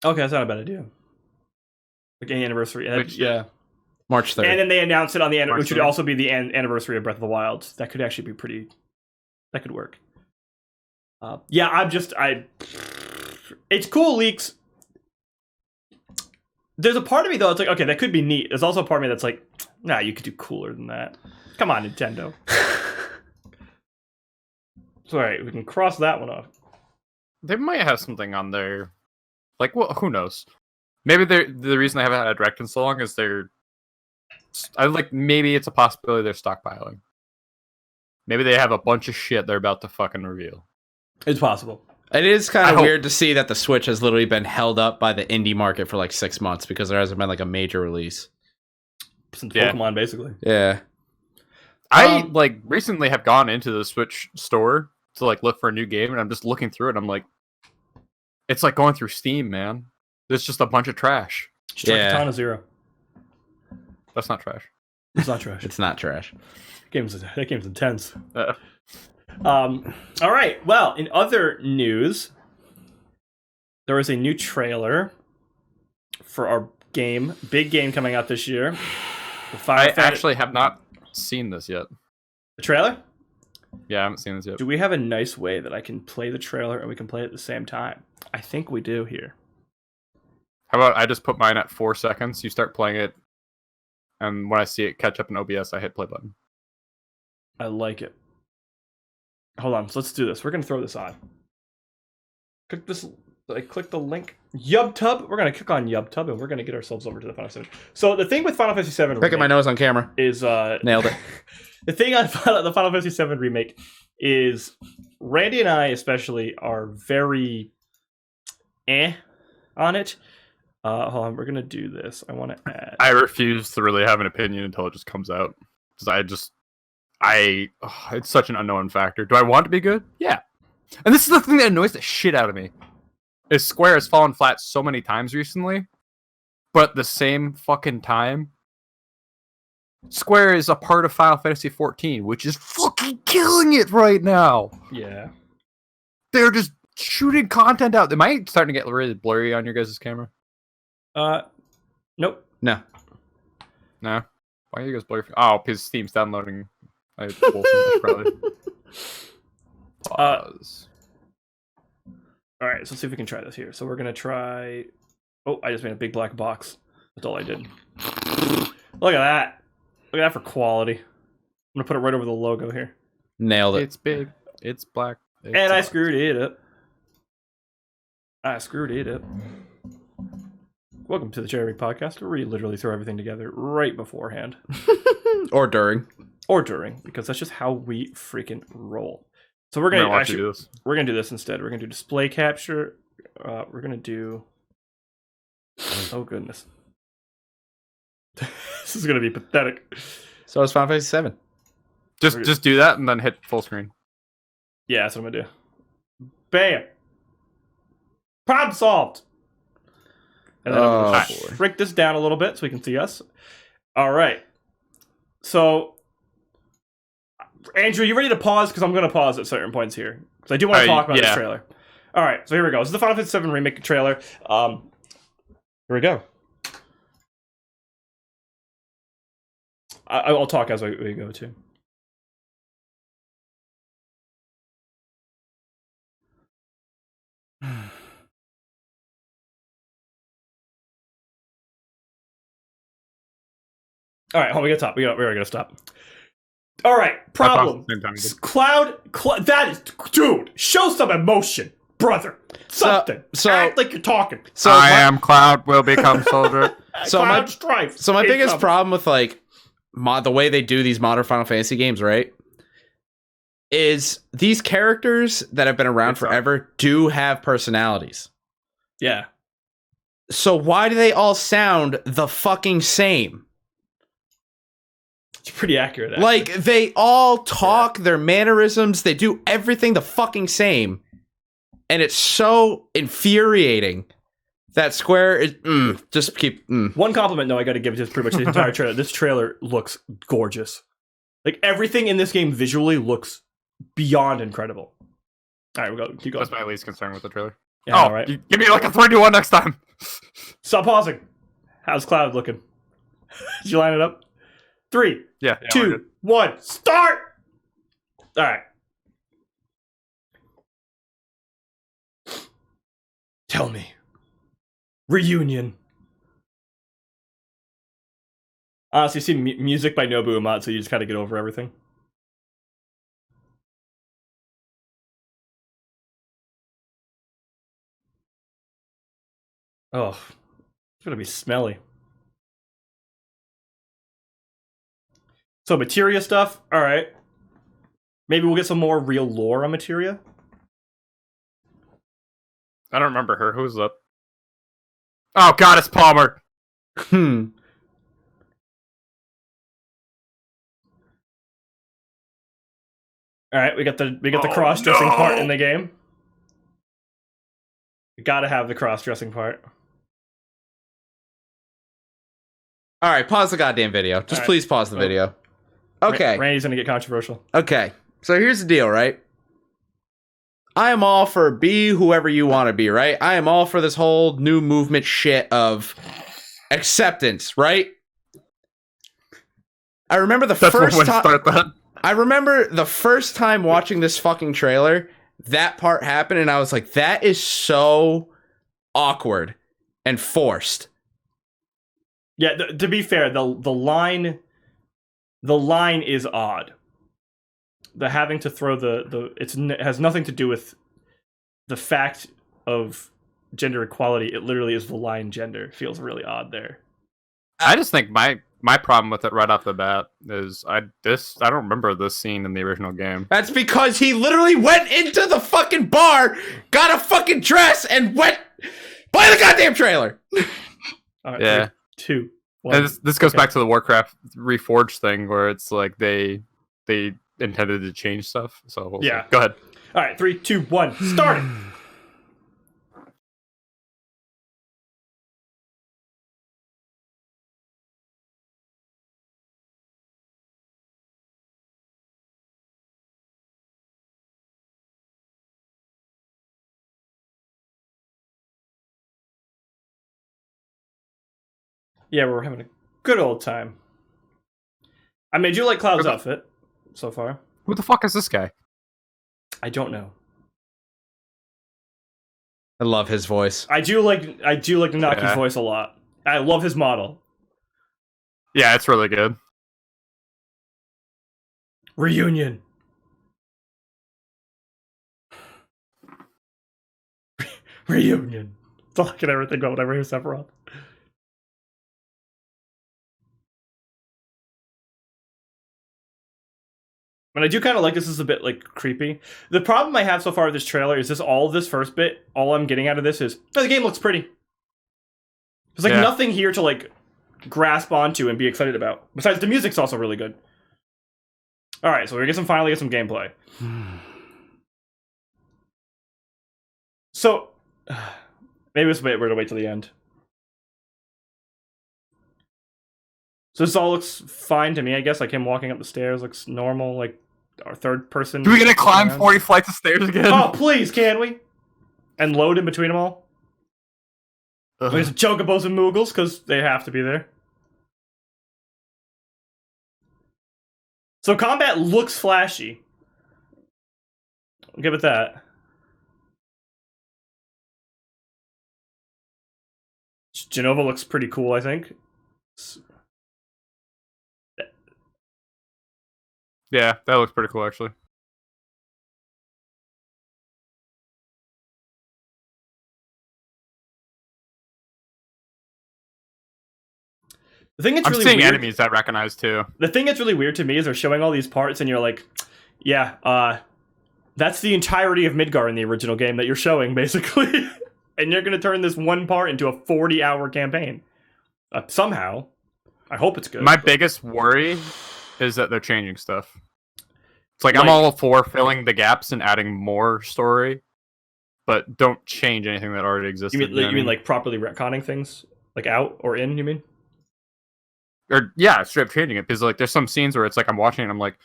Okay, that's not a bad idea. Like an anniversary, yeah. March 3rd. And then they announce it on the which would also be the anniversary of Breath of the Wild. That could actually be pretty. That could work. It's cool leaks. There's a part of me though, it's like, okay, that could be neat. There's also a part of me that's like, nah, you could do cooler than that. Come on, Nintendo. Sorry, we can cross that one off. They might have something on there. Like, well, who knows? Maybe the reason they haven't had a direct in so long is maybe it's a possibility they're stockpiling. Maybe they have a bunch of shit they're about to fucking reveal. It's possible. It is kind of weird to see that the Switch has literally been held up by the indie market for like 6 months because there hasn't been like a major release. Since Pokemon, basically. Yeah. I recently have gone into the Switch store to like look for a new game, and I'm just looking through it, and I'm like, it's like going through Steam, man. There's just a bunch of trash. Katana Zero. That's not trash. It's not trash. It's not trash. That game's intense. All right. Well, in other news, there was a new trailer for our big game coming out this year. I actually have not seen this yet. The trailer? Yeah, I haven't seen this yet. Do we have a nice way that I can play the trailer and we can play it at the same time? I think we do here. How about I just put mine at 4 seconds, you start playing it, and when I see it catch up in OBS, I hit play button. I like it. Hold on, so let's do this. We're going to throw this on. Click the link. YubTub. We're going to click on YubTub, and we're going to get ourselves over to the Final Fantasy. So the thing with Final Fantasy 7 Picking my nose on camera. Is nailed it. The thing on the Final Fantasy 7 Remake is Randy and I especially are very on it. Hold on, we're going to do this. I want to add. I refuse to really have an opinion until it just comes out. Because it's such an unknown factor. Do I want it to be good? Yeah. And this is the thing that annoys the shit out of me. Is Square has fallen flat so many times recently, but at the same fucking time, Square is a part of Final Fantasy XIV, which is fucking killing it right now. Yeah. They're just shooting content out. Am I starting to get really blurry on your guys' camera? Nope. No. No. Why are you guys boyfriend? Oh, because Steam's downloading. Wolcen, probably. Pause. All right, so let's see if we can try this here. So we're gonna try. Oh, I just made a big black box. That's all I did. Look at that. Look at that for quality. I'm gonna put it right over the logo here. Nailed it. It's big. It's black. It's And I black. screwed it up. Welcome to the Jeremy Podcast, where we literally throw everything together right beforehand. Or during. Or during, because that's just how we freaking roll. So we're gonna do this. We're gonna do this instead. We're gonna do display capture. We're gonna do. Oh goodness, this is gonna be pathetic. So it's Final Fantasy 7. Just do that and then hit full screen. Yeah, that's what I'm gonna do. Bam. Problem solved. And then I'm gonna shrink this down a little bit so we can see us. All right. So, Andrew, you ready to pause? Because I'm going to pause at certain points here. Because I do want to talk about this trailer. All right, so here we go. This is the Final Fantasy 7 Remake trailer. Here we go. I'll talk as we go, too. All right, hold on, we gotta stop. We're gonna stop. All right, problem. Cloud, that is, dude, show some emotion, brother. Something. So act like you're talking. So I am Cloud, will become soldier. Cloud Strife. So my biggest problem with like the way they do these modern Final Fantasy games, right, is these characters that have been around forever do have personalities. Yeah. So why do they all sound the fucking same? It's pretty accurate, actually. Like, they all talk, their mannerisms, they do everything the fucking same. And it's so infuriating that Square is, just keep, One compliment, though, I gotta give to pretty much the entire trailer. This trailer looks gorgeous. Like, everything in this game visually looks beyond incredible. All right, keep going. That's my least concern with the trailer. Yeah, all right. Give me like a 3-2-1 next time. Stop pausing. How's Cloud looking? Did you line it up? 3, 2, 1, start! All right. Tell me. Reunion. Honestly, you see music by Nobu Uematsu, you just gotta get over everything. Oh, it's gonna be smelly. So Materia stuff, all right. Maybe we'll get some more real lore on Materia. I don't remember her. Who's up? Oh, Goddess Palmer. All right, we got the cross-dressing part in the game. We gotta have the cross-dressing part. All right, pause the goddamn video. Just please pause the video. Okay. Randy's gonna get controversial. Okay. So here's the deal, right? I am all for be whoever you want to be, right? I am all for this whole new movement shit of acceptance, right? I remember the first time. I remember the first time watching this fucking trailer, that part happened, and I was like, that is so awkward and forced. Yeah, to be fair, the line is odd. The having to throw it has nothing to do with the fact of gender equality. It literally is the line gender. It feels really odd there. I just think my problem with it right off the bat is I don't remember this scene in the original game. That's because he literally went into the fucking bar, got a fucking dress, and went play the goddamn trailer. All right, yeah. 3, 2, 1. And this goes back to the Warcraft Reforged thing, where it's like they intended to change stuff. So we'll see. Go ahead. All right, 3, 2, 1, start it. Yeah, we're having a good old time. I mean, I do like Cloud's outfit so far. Who the fuck is this guy? I don't know. I love his voice. I do like Nanaki's voice a lot. I love his model. Yeah, it's really good. Reunion. Reunion. That's all I can ever think about whenever I hear Sephiroth. And I do kind of like this is a bit like creepy. The problem I have so far with this trailer is this first bit, all I'm getting out of this is, oh, the game looks pretty. There's like nothing here to like grasp onto and be excited about. Besides, the music's also really good. Alright, so we're gonna finally get some gameplay. So, maybe we're gonna wait till the end. So this all looks fine to me, I guess. Like him walking up the stairs looks normal, like our third person. Do we gonna climb 40 flights of stairs again? Oh, please, can we? And load in between them all? There's chocobos and moogles, because they have to be there. So combat looks flashy. I'll give it that. Genova looks pretty cool, I think. Yeah, that looks pretty cool, actually. The thing that's I'm really seeing weird, enemies that recognize too. The thing that's really weird to me is they're showing all these parts, and you're like, yeah, that's the entirety of Midgar in the original game that you're showing, basically. And you're going to turn this one part into a 40-hour campaign. Somehow. I hope it's good. My biggest worry is that they're changing stuff. It's like I'm all for filling the gaps and adding more story, but don't change anything that already existed. You mean like properly retconning things? Like out or in, you mean? Or yeah, straight up changing it, because like there's some scenes where it's like I'm watching and I'm like,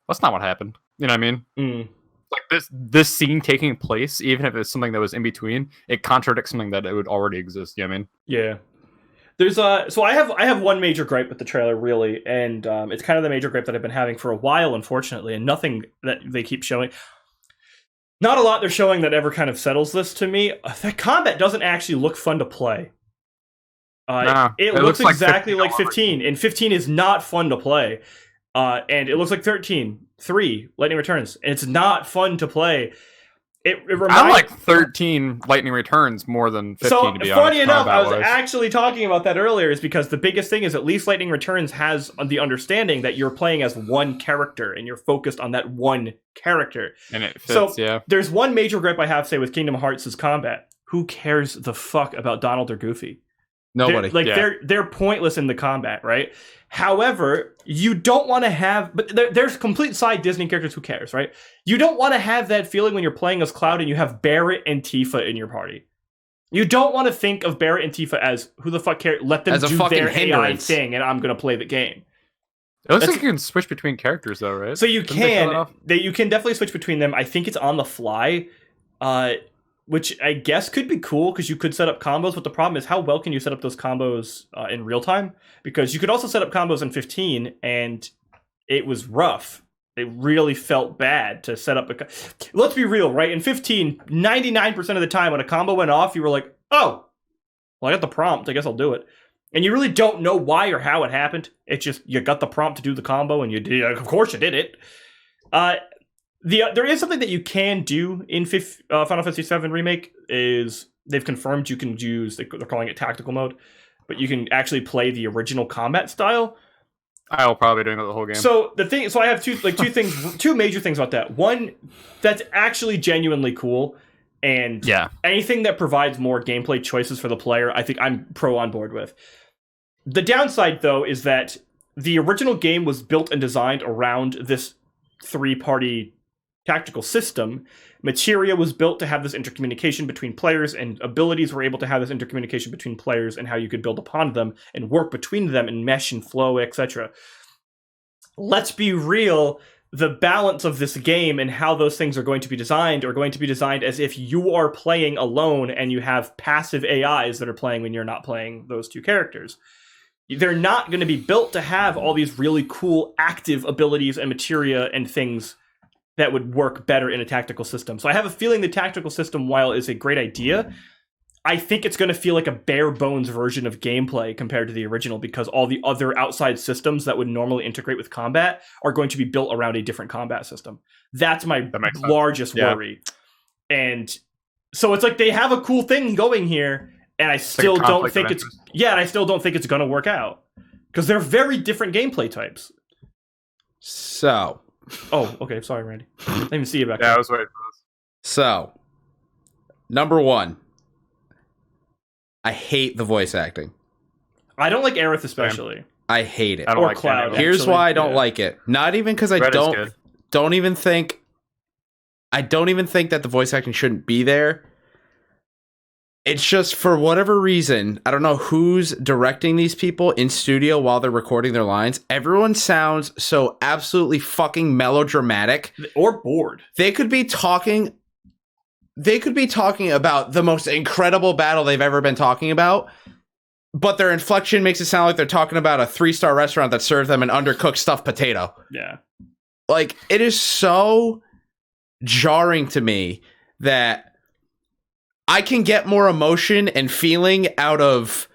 that's not what happened. You know what I mean? Like this scene taking place, even if it's something that was in between, it contradicts something that it would already exist. You know what I mean? Yeah. There's so I have one major gripe with the trailer, really, and it's kind of the major gripe that I've been having for a while, unfortunately, and nothing that they keep showing. Not a lot they're showing that ever kind of settles this to me. The combat doesn't actually look fun to play. It looks exactly like 15, and 15 is not fun to play. And it looks like 13-3 Lightning Returns, and it's not fun to play. I like 13 Lightning Returns more than 15, to be honest. Funny enough, I was actually talking about that earlier, is because the biggest thing is at least Lightning Returns has the understanding that you're playing as one character, and you're focused on that one character. And it fits, There's one major gripe I have, say, with Kingdom Hearts' combat. Who cares the fuck about Donald or Goofy? Nobody. They're pointless in the combat, right? However, you don't want to have... But there's complete side Disney characters, who cares, right? You don't want to have that feeling when you're playing as Cloud and you have Barrett and Tifa in your party. You don't want to think of Barrett and Tifa as, who the fuck cares? Let them do their AI thing and I'm going to play the game. It looks like you can switch between characters, though, right? So you can. You can definitely switch between them. I think it's on the fly. Which I guess could be cool, because you could set up combos, but the problem is, how well can you set up those combos in real time? Because you could also set up combos in 15, and it was rough. It really felt bad to set up a... Let's be real, right? In 15, 99% of the time when a combo went off, you were like, oh, well, I got the prompt, I guess I'll do it. And you really don't know why or how it happened. It's just, you got the prompt to do the combo, and you did. Of course you did it. There is something that you can do in Final Fantasy 7 Remake, is they've confirmed you can use, they're calling it tactical mode, but you can actually play the original combat style. I will probably be doing that the whole game. So I have two major things about that. One, that's actually genuinely cool, and anything that provides more gameplay choices for the player, I think I'm on board with. The downside, though, is that the original game was built and designed around this 3-party tactical system. Materia was built to have this intercommunication between players, and abilities were able to have this intercommunication between players, and how you could build upon them and work between them and mesh and flow, etc. Let's be real, the balance of this game and how those things are going to be designed as if you are playing alone and you have passive AIs that are playing when you're not playing those two characters. they're not going to be built to have all these really cool active abilities and materia and things that would work better in a tactical system. So I have a feeling the tactical system, while is a great idea, I think it's going to feel like a bare bones version of gameplay compared to the original, because all the other outside systems that would normally integrate with combat are going to be built around a different combat system. That's my largest worry. And so it's like they have a cool thing going here, and I still don't think it's going to work out, because they're very different gameplay types. So, oh, okay, sorry, Randy. I didn't even see you back there. I was waiting for this. So, number 1, I hate the voice acting. I don't like Aerith especially. I hate it. I don't or like Cloud. Here's why I don't like it. Not even because I don't even think that the voice acting shouldn't be there. It's just, for whatever reason, I don't know who's directing these people in studio while they're recording their lines. Everyone sounds so absolutely fucking melodramatic. Or bored. They could be talking about the most incredible battle they've ever been talking about, but their inflection makes it sound like they're talking about a 3-star restaurant that served them an undercooked stuffed potato. Yeah. Like, it is so jarring to me that I can get more emotion and feeling out of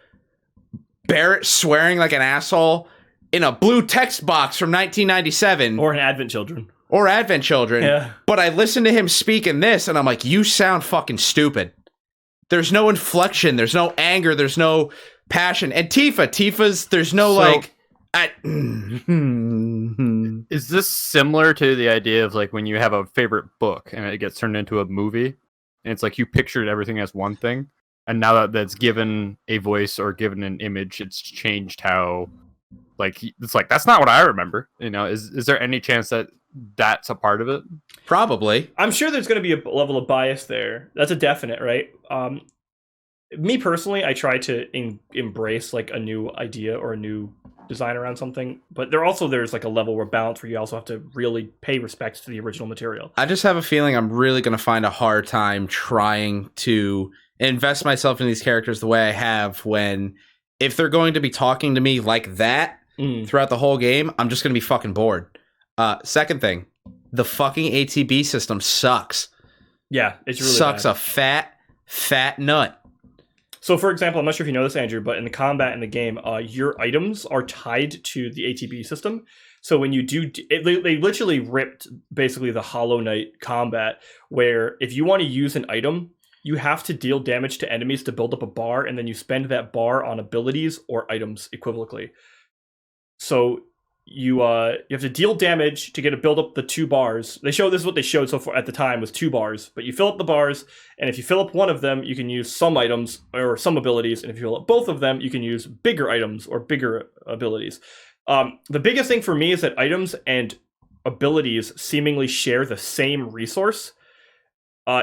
Barrett swearing like an asshole in a blue text box from 1997. Or in Advent Children. Yeah. But I listen to him speak in this, and I'm like, you sound fucking stupid. There's no inflection. There's no anger. There's no passion. And Tifa's, there's no Is this similar to the idea of like when you have a favorite book and it gets turned into a movie, and it's like you pictured everything as one thing, and now that that's given a voice or given an image, it's changed how, like, it's like, that's not what I remember. You know, is there any chance that that's a part of it? Probably. I'm sure there's going to be a level of bias there. That's a definite, right? Me personally, I try to embrace like a new idea or a new design around something, but there's like a level where balance where you also have to really pay respect to the original material. I just have a feeling I'm really going to find a hard time trying to invest myself in these characters the way I have if they're going to be talking to me like that throughout the whole game, I'm just going to be fucking bored. Second thing, the fucking ATB system sucks. Yeah, it's really sucks bad. A fat nut. So, for example, I'm not sure if you know this, Andrew, but in the combat in the game, your items are tied to the ATB system. So when you do, they literally ripped basically the Hollow Knight combat, where if you want to use an item, you have to deal damage to enemies to build up a bar, and then you spend that bar on abilities or items equivalently. So you have to deal damage to get to build up the 2 bars. This is what they showed so far at the time, was 2 bars. But you fill up the bars, and if you fill up one of them, you can use some items or some abilities. And if you fill up both of them, you can use bigger items or bigger abilities. The biggest thing for me is that items and abilities seemingly share the same resource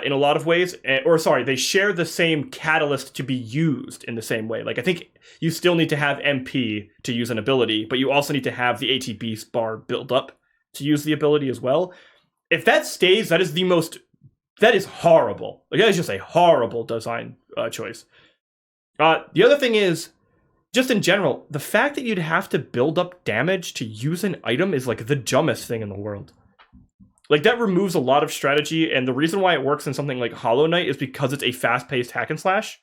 in a lot of ways. They share the same catalyst to be used in the same way. Like, I think you still need to have MP to use an ability, but you also need to have the ATB bar built up to use the ability as well. If that stays, that is horrible. Like, that is just a horrible design choice. The other thing is, just in general, the fact that you'd have to build up damage to use an item is like the dumbest thing in the world. Like, that removes a lot of strategy, and the reason why it works in something like Hollow Knight is because it's a fast-paced hack and slash.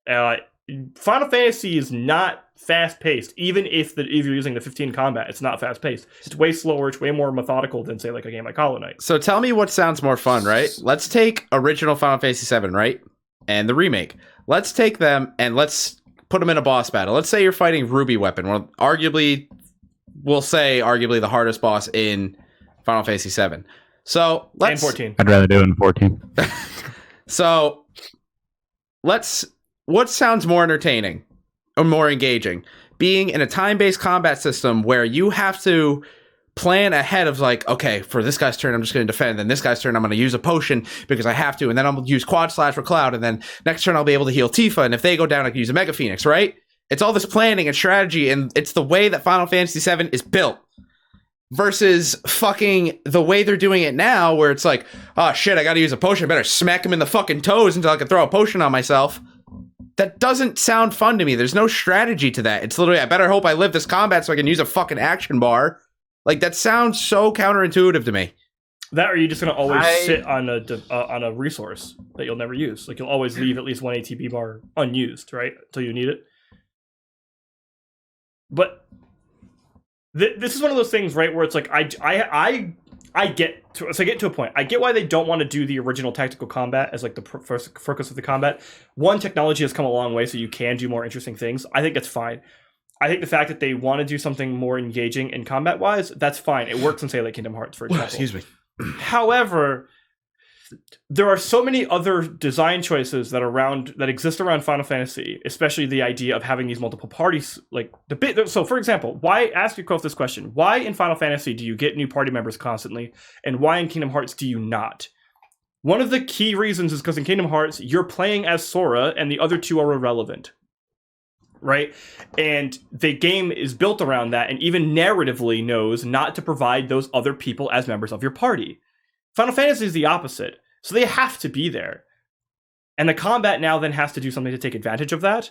Final Fantasy is not fast-paced, even if you're using the 15 combat. It's not fast-paced. It's way slower. It's way more methodical than, say, like a game like Hollow Knight. So tell me what sounds more fun, right? Let's take original Final Fantasy 7, right? And the remake. Let's take them and let's put them in a boss battle. Let's say you're fighting Ruby Weapon, arguably the hardest boss in Final Fantasy 7. So let's... And 14. I'd rather do it in 14. So what sounds more entertaining or more engaging? Being in a time-based combat system where you have to plan ahead of like, okay, for this guy's turn, I'm just going to defend. Then this guy's turn, I'm going to use a potion because I have to. And then I'll use quad slash for Cloud. And then next turn, I'll be able to heal Tifa. And if they go down, I can use a Mega Phoenix, right? It's all this planning and strategy. And it's the way that Final Fantasy 7 is built. Versus fucking the way they're doing it now, where it's like, oh shit, I gotta use a potion. I better smack him in the fucking toes until I can throw a potion on myself. that doesn't sound fun to me. There's no strategy to that. It's literally, I better hope I live this combat so I can use a fucking action bar. Like, that sounds so counterintuitive to me. That, or are you just going to always sit on a resource that you'll never use? Like, you'll always leave at least one ATB bar unused, right? Until you need it. But this is one of those things, right, where it's like, I get to a point. I get why they don't want to do the original tactical combat as like the first focus of the combat. One, technology has come a long way, so you can do more interesting things. I think that's fine. I think the fact that they want to do something more engaging in combat-wise, that's fine. It works in, say, like Kingdom Hearts, for example. Excuse me. However, there are so many other design choices that exist around Final Fantasy, especially the idea of having these multiple parties. So, for example, why ask yourself this question: why in Final Fantasy do you get new party members constantly, and why in Kingdom Hearts do you not? One of the key reasons is because in Kingdom Hearts you're playing as Sora, and the other two are irrelevant, right? And the game is built around that, and even narratively knows not to provide those other people as members of your party. Final Fantasy is the opposite, so they have to be there. And the combat now then has to do something to take advantage of that,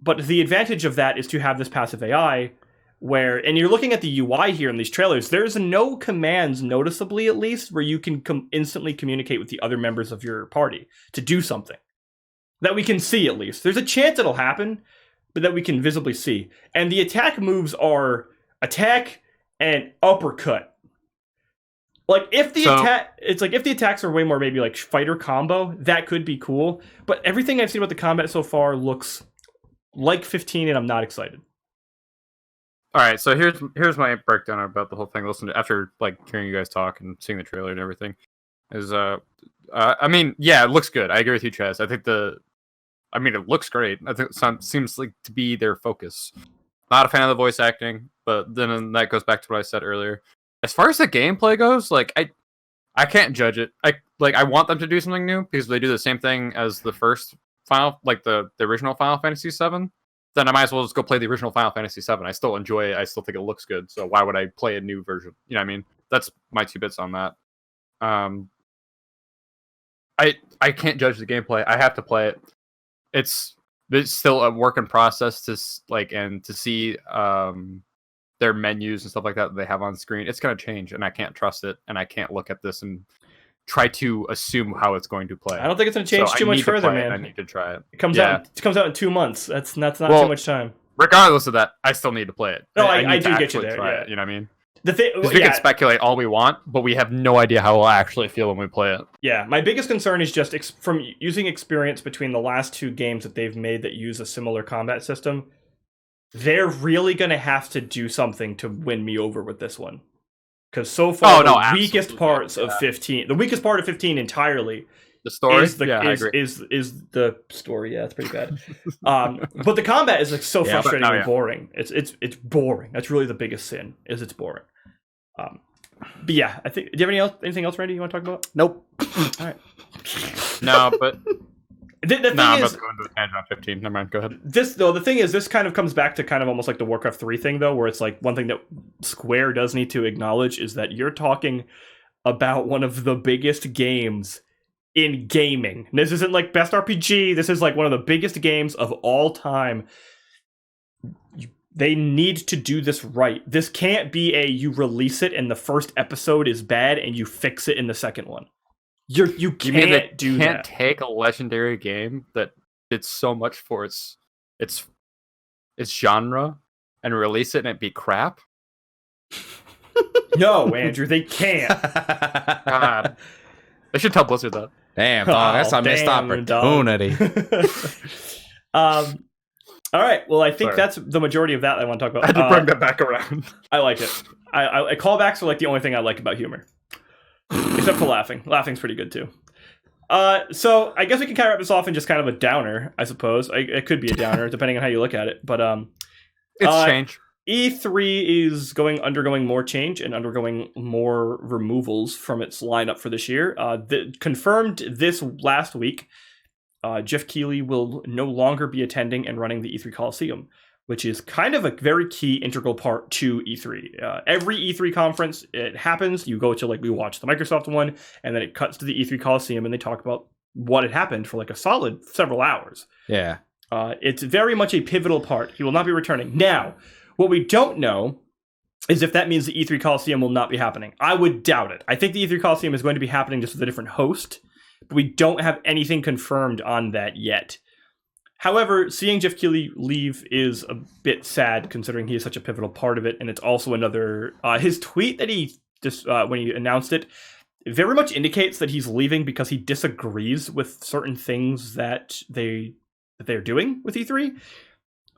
but the advantage of that is to have this passive AI, and you're looking at the UI here in these trailers, there's no commands, noticeably at least, where you can instantly communicate with the other members of your party to do something. That we can see, at least. There's a chance it'll happen, but that we can visibly see. And the attack moves are attack and uppercut. Like, if the attacks are way more maybe like fighter combo, that could be cool. But everything I've seen about the combat so far looks like 15, and I'm not excited. All right, so here's my breakdown about the whole thing. After like hearing you guys talk and seeing the trailer and everything, I mean, yeah, it looks good. I agree with you, Chaz. It looks great. I think it seems like to be their focus. Not a fan of the voice acting, but then that goes back to what I said earlier. As far as the gameplay goes, like I can't judge it. I want them to do something new because they do the same thing as the first the original Final Fantasy VII. Then I might as well just go play the original Final Fantasy VII. I still enjoy it. I still think it looks good. So why would I play a new version? You know what I mean? That's my 2 bits on that. I can't judge the gameplay. I have to play it. It's still a work in process to see their menus and stuff like that they have on screen. It's going to change, and I can't trust it, and I can't look at this and try to assume how it's going to play. I don't think it's going to change too much further, man. I need to try it. It comes out in 2 months. That's not too much time. Regardless of that, I still need to play it. No, I do get you there. Yeah. It, you know what I mean? We can speculate all we want, but we have no idea how we'll actually feel when we play it. Yeah, my biggest concern is just from using experience between the last 2 games that they've made that use a similar combat system. They're really going to have to do something to win me over with this one. Because so far, the weakest parts of 15, the weakest part of 15 entirely, the story is the story. Yeah, it's pretty bad. But the combat is like so frustratingly boring. It's boring. That's really the biggest sin. Is it's boring. But yeah, I think. Do you have anything else, Randy? You want to talk about? Nope. All right. No, but. I'm about to go into the tangent on 15. Never mind, go ahead. The thing is, this kind of comes back to kind of almost like the Warcraft 3 thing, though, where it's like one thing that Square does need to acknowledge is that you're talking about one of the biggest games in gaming. This isn't like best RPG. This is like one of the biggest games of all time. They need to do this right. This can't be you release it and the first episode is bad and you fix it in the second one. You can't do that. Can't take a legendary game that did so much for its genre and release it and it be crap. No, Andrew, they can't. God, they should tell Blizzard that. Damn, dog, that's a missed opportunity. All right, well, I think that's the majority of that I want to talk about. I had to bring that back around. I like it. I callbacks are like the only thing I like about humor. Except for laughing. Laughing's pretty good, too. So I guess we can kind of wrap this off in just kind of a downer, I suppose. It could be a downer, depending on how you look at it. But it's change. E3 is undergoing more change and undergoing more removals from its lineup for this year. Confirmed this last week, Jeff Keighley will no longer be attending and running the E3 Coliseum, which is kind of a very key integral part to E3. Every E3 conference, it happens. You go to, we watch the Microsoft one, and then it cuts to the E3 Coliseum, and they talk about what had happened for a solid several hours. Yeah. It's very much a pivotal part. He will not be returning. Now, what we don't know is if that means the E3 Coliseum will not be happening. I would doubt it. I think the E3 Coliseum is going to be happening just with a different host, but we don't have anything confirmed on that yet. However, seeing Jeff Keighley leave is a bit sad considering he is such a pivotal part of it, and it's also another... his tweet that he just when he announced it very much indicates that he's leaving because he disagrees with certain things that they're doing with E3.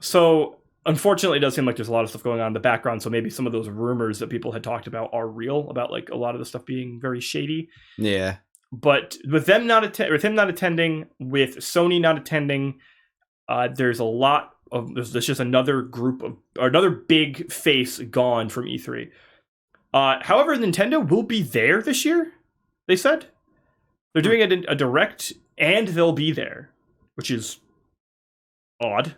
So... unfortunately, it does seem like there's a lot of stuff going on in the background, so maybe some of those rumors that people had talked about are real, about like a lot of the stuff being very shady. Yeah. But with them with him not attending, with Sony not attending, there's a lot of there's just another group of or another big face gone from E3. However, Nintendo will be there this year. They said they're doing a direct, and they'll be there, which is odd.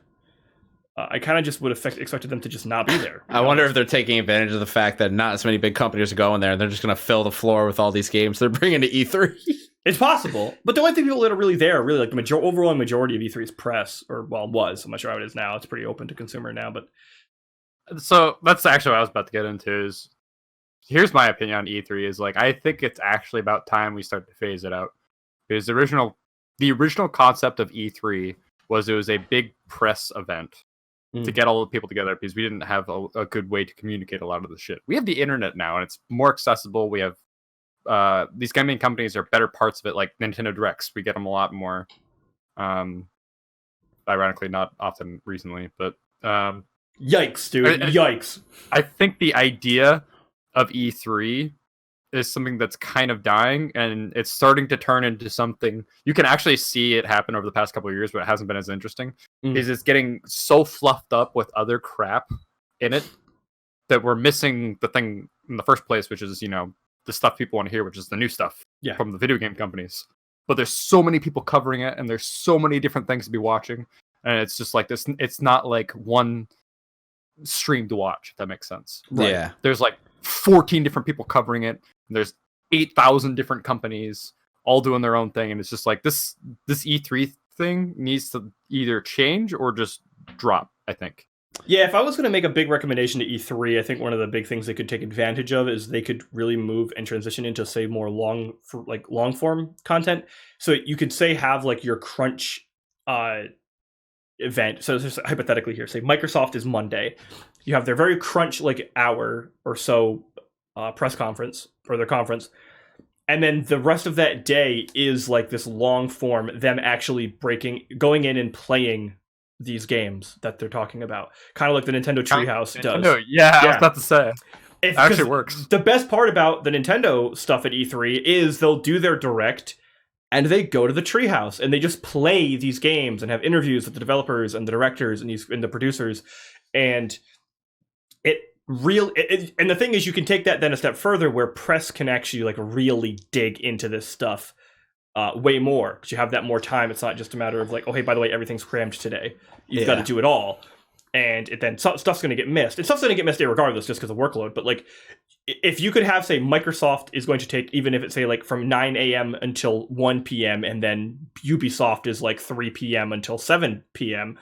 I kind of just would have expected them to just not be there. I wonder if they're taking advantage of the fact that not as many big companies are going there, and they're just going to fill the floor with all these games they're bringing to E3. It's possible, but the only thing people that are really there, really like the overwhelming majority of E3's press, or well, was. I'm not sure how it is now. It's pretty open to consumer now, but so that's actually what I was about to get into. Is here's my opinion on E3 is like I think it's actually about time we start to phase it out because the original concept of E3 was it was a big press event. To get all the people together because we didn't have a good way to communicate a lot of the shit. We have the internet now and it's more accessible. We have these gaming companies are better parts of it, like Nintendo Directs. We get them a lot more. Ironically, not often recently, but yikes, dude! Yikes! I think the idea of E3 is something that's kind of dying, and it's starting to turn into something you can actually see it happen over the past couple of years, but it hasn't been as interesting. Is it's getting so fluffed up with other crap in it that we're missing the thing in the first place, which is the stuff people want to hear, which is the new stuff from the video game companies. But there's so many people covering it, and there's so many different things to be watching, and it's just like this. It's not like one stream to watch, if that makes sense. Right? Yeah, there's like 14 different people covering it. There's 8,000 different companies all doing their own thing, and it's just like this E3 thing needs to either change or just drop, I think. Yeah, if I was going to make a big recommendation to E3, I think one of the big things they could take advantage of is they could really move and transition into, say, more long form content. So you could say have like your crunch event. So just hypothetically here, say Microsoft is Monday. You have their very crunch like hour or so press conference or their conference, and then the rest of that day is like this long form, them actually going in and playing these games that they're talking about, kind of like the Nintendo Treehouse does. I was about to say it actually works. The best part about the Nintendo stuff at E3 is they'll do their direct and they go to the Treehouse and they just play these games and have interviews with the developers and the directors and the producers, and and the thing is, you can take that then a step further where press can actually like really dig into this stuff way more because you have that more time. It's not just a matter of like, oh, hey, by the way, everything's crammed today. You've got to do it all. And then stuff's going to get missed. And stuff's going to get missed regardless just because of workload. But like, if you could have, say, Microsoft is going to take, even if it's, say, like from 9 a.m. until 1 p.m. and then Ubisoft is like 3 p.m. until 7 p.m.,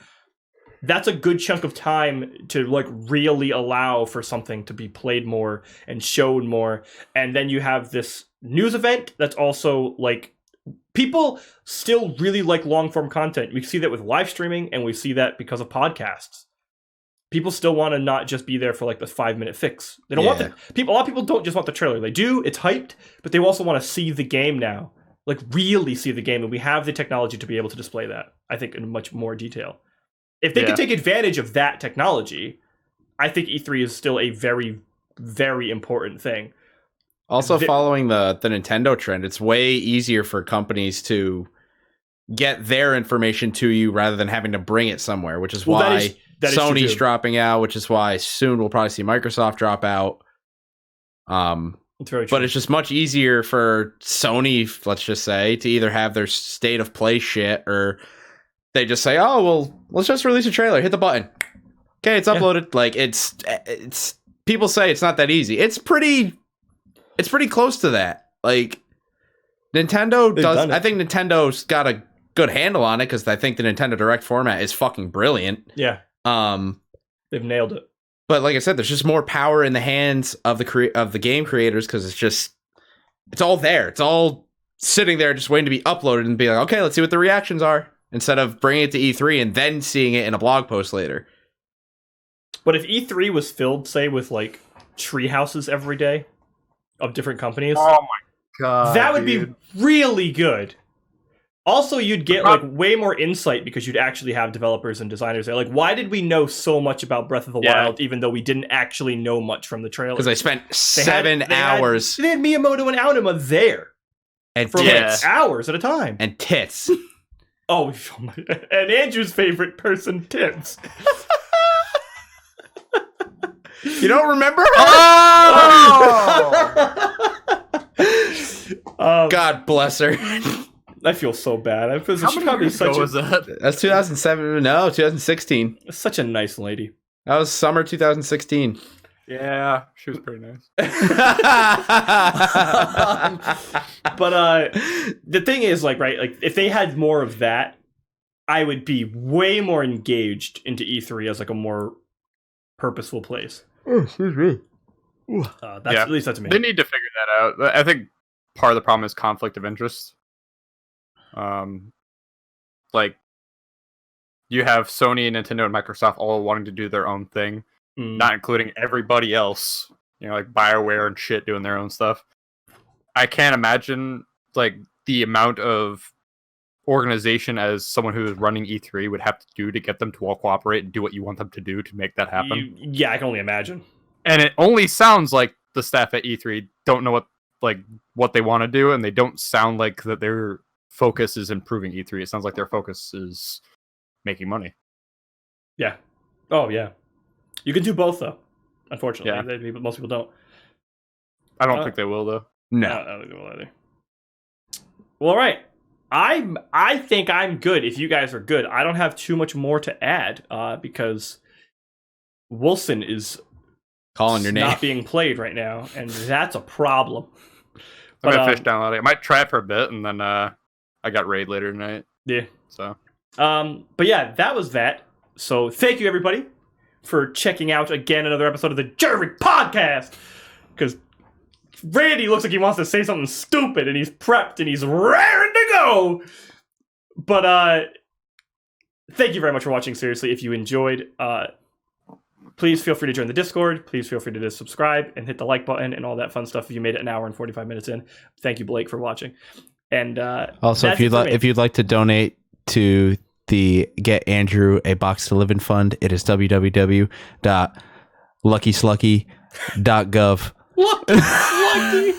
that's a good chunk of time to like really allow for something to be played more and shown more. And then you have this news event that's also like, people still really like long form content. We see that with live streaming, and we see that because of podcasts. People still want to not just be there for like the 5-minute fix. They don't want a lot of people don't just want the trailer. They do, it's hyped, but they also want to see the game now. Like really see the game, and we have the technology to be able to display that, I think, in much more detail. If they could take advantage of that technology, I think E3 is still a very, very important thing. Also, following the Nintendo trend, it's way easier for companies to get their information to you rather than having to bring it somewhere, which is why Sony's dropping out, which is why soon we'll probably see Microsoft drop out. But it's just much easier for Sony, let's just say, to either have their state of play shit, or they just say, oh, well, let's just release a trailer, hit the button. Okay, it's uploaded. Like, it's people say it's not that easy. It's pretty close to that. Like, Nintendo does, I think Nintendo's got a good handle on it because I think the Nintendo Direct format is fucking brilliant. Yeah. They've nailed it. But like I said, there's just more power in the hands of the game creators because it's all there. It's all sitting there just waiting to be uploaded and be like, okay, let's see what the reactions are, instead of bringing it to E3 and then seeing it in a blog post later. But if E3 was filled, say, with like tree houses every day of different companies, oh my god, that would be really good. Also, you'd get like way more insight because you'd actually have developers and designers there. Like, why did we know so much about Breath of the Wild even though we didn't actually know much from the trailer? Because I spent 7 hours. They had Miyamoto and Aonuma there and for like hours at a time. And tits. Oh, and Andrew's favorite person, tits. You don't remember her? Oh! God bless her. I feel so bad. How many years ago was that? That's 2007. No, 2016. Such a nice lady. That was summer 2016. Yeah, she was pretty nice. But the thing is, like, right, like if they had more of that, I would be way more engaged into E3 as like a more purposeful place. Oh, excuse me. At least that's me. They need to figure that out. I think part of the problem is conflict of interest. Like you have Sony, Nintendo, and Microsoft all wanting to do their own thing, not including everybody else. You know, like BioWare and shit doing their own stuff. I can't imagine like the amount of organization as someone who is running E3 would have to do to get them to all cooperate and do what you want them to do to make that happen. Yeah, I can only imagine. And it only sounds like the staff at E3 don't know what they want to do, and they don't sound like that their focus is improving E3. It sounds like their focus is making money. Yeah. Oh, yeah. You can do both, though. Unfortunately, most people don't. I don't think they will, though. No, I don't think they will either. Well, all right. I think I'm good. If you guys are good, I don't have too much more to add because Wolcen is calling your name, not being played right now, and that's a problem. I'm gonna fish download it. I might try it for a bit, and then I got raid later tonight. Yeah. So. But yeah, that was that. So thank you everybody for checking out again another episode of the Jervik Podcast. Because Randy looks like he wants to say something stupid, and he's prepped and he's raring to go. But thank you very much for watching. Seriously, if you enjoyed, please feel free to join the Discord. Please feel free to just subscribe and hit the like button and all that fun stuff. If you made it an hour and 45 minutes in, thank you, Blake, for watching. And also, if you'd like to donate to the Get Andrew a Box to Live in Fund, it is www.luckyslucky.gov. Lucky.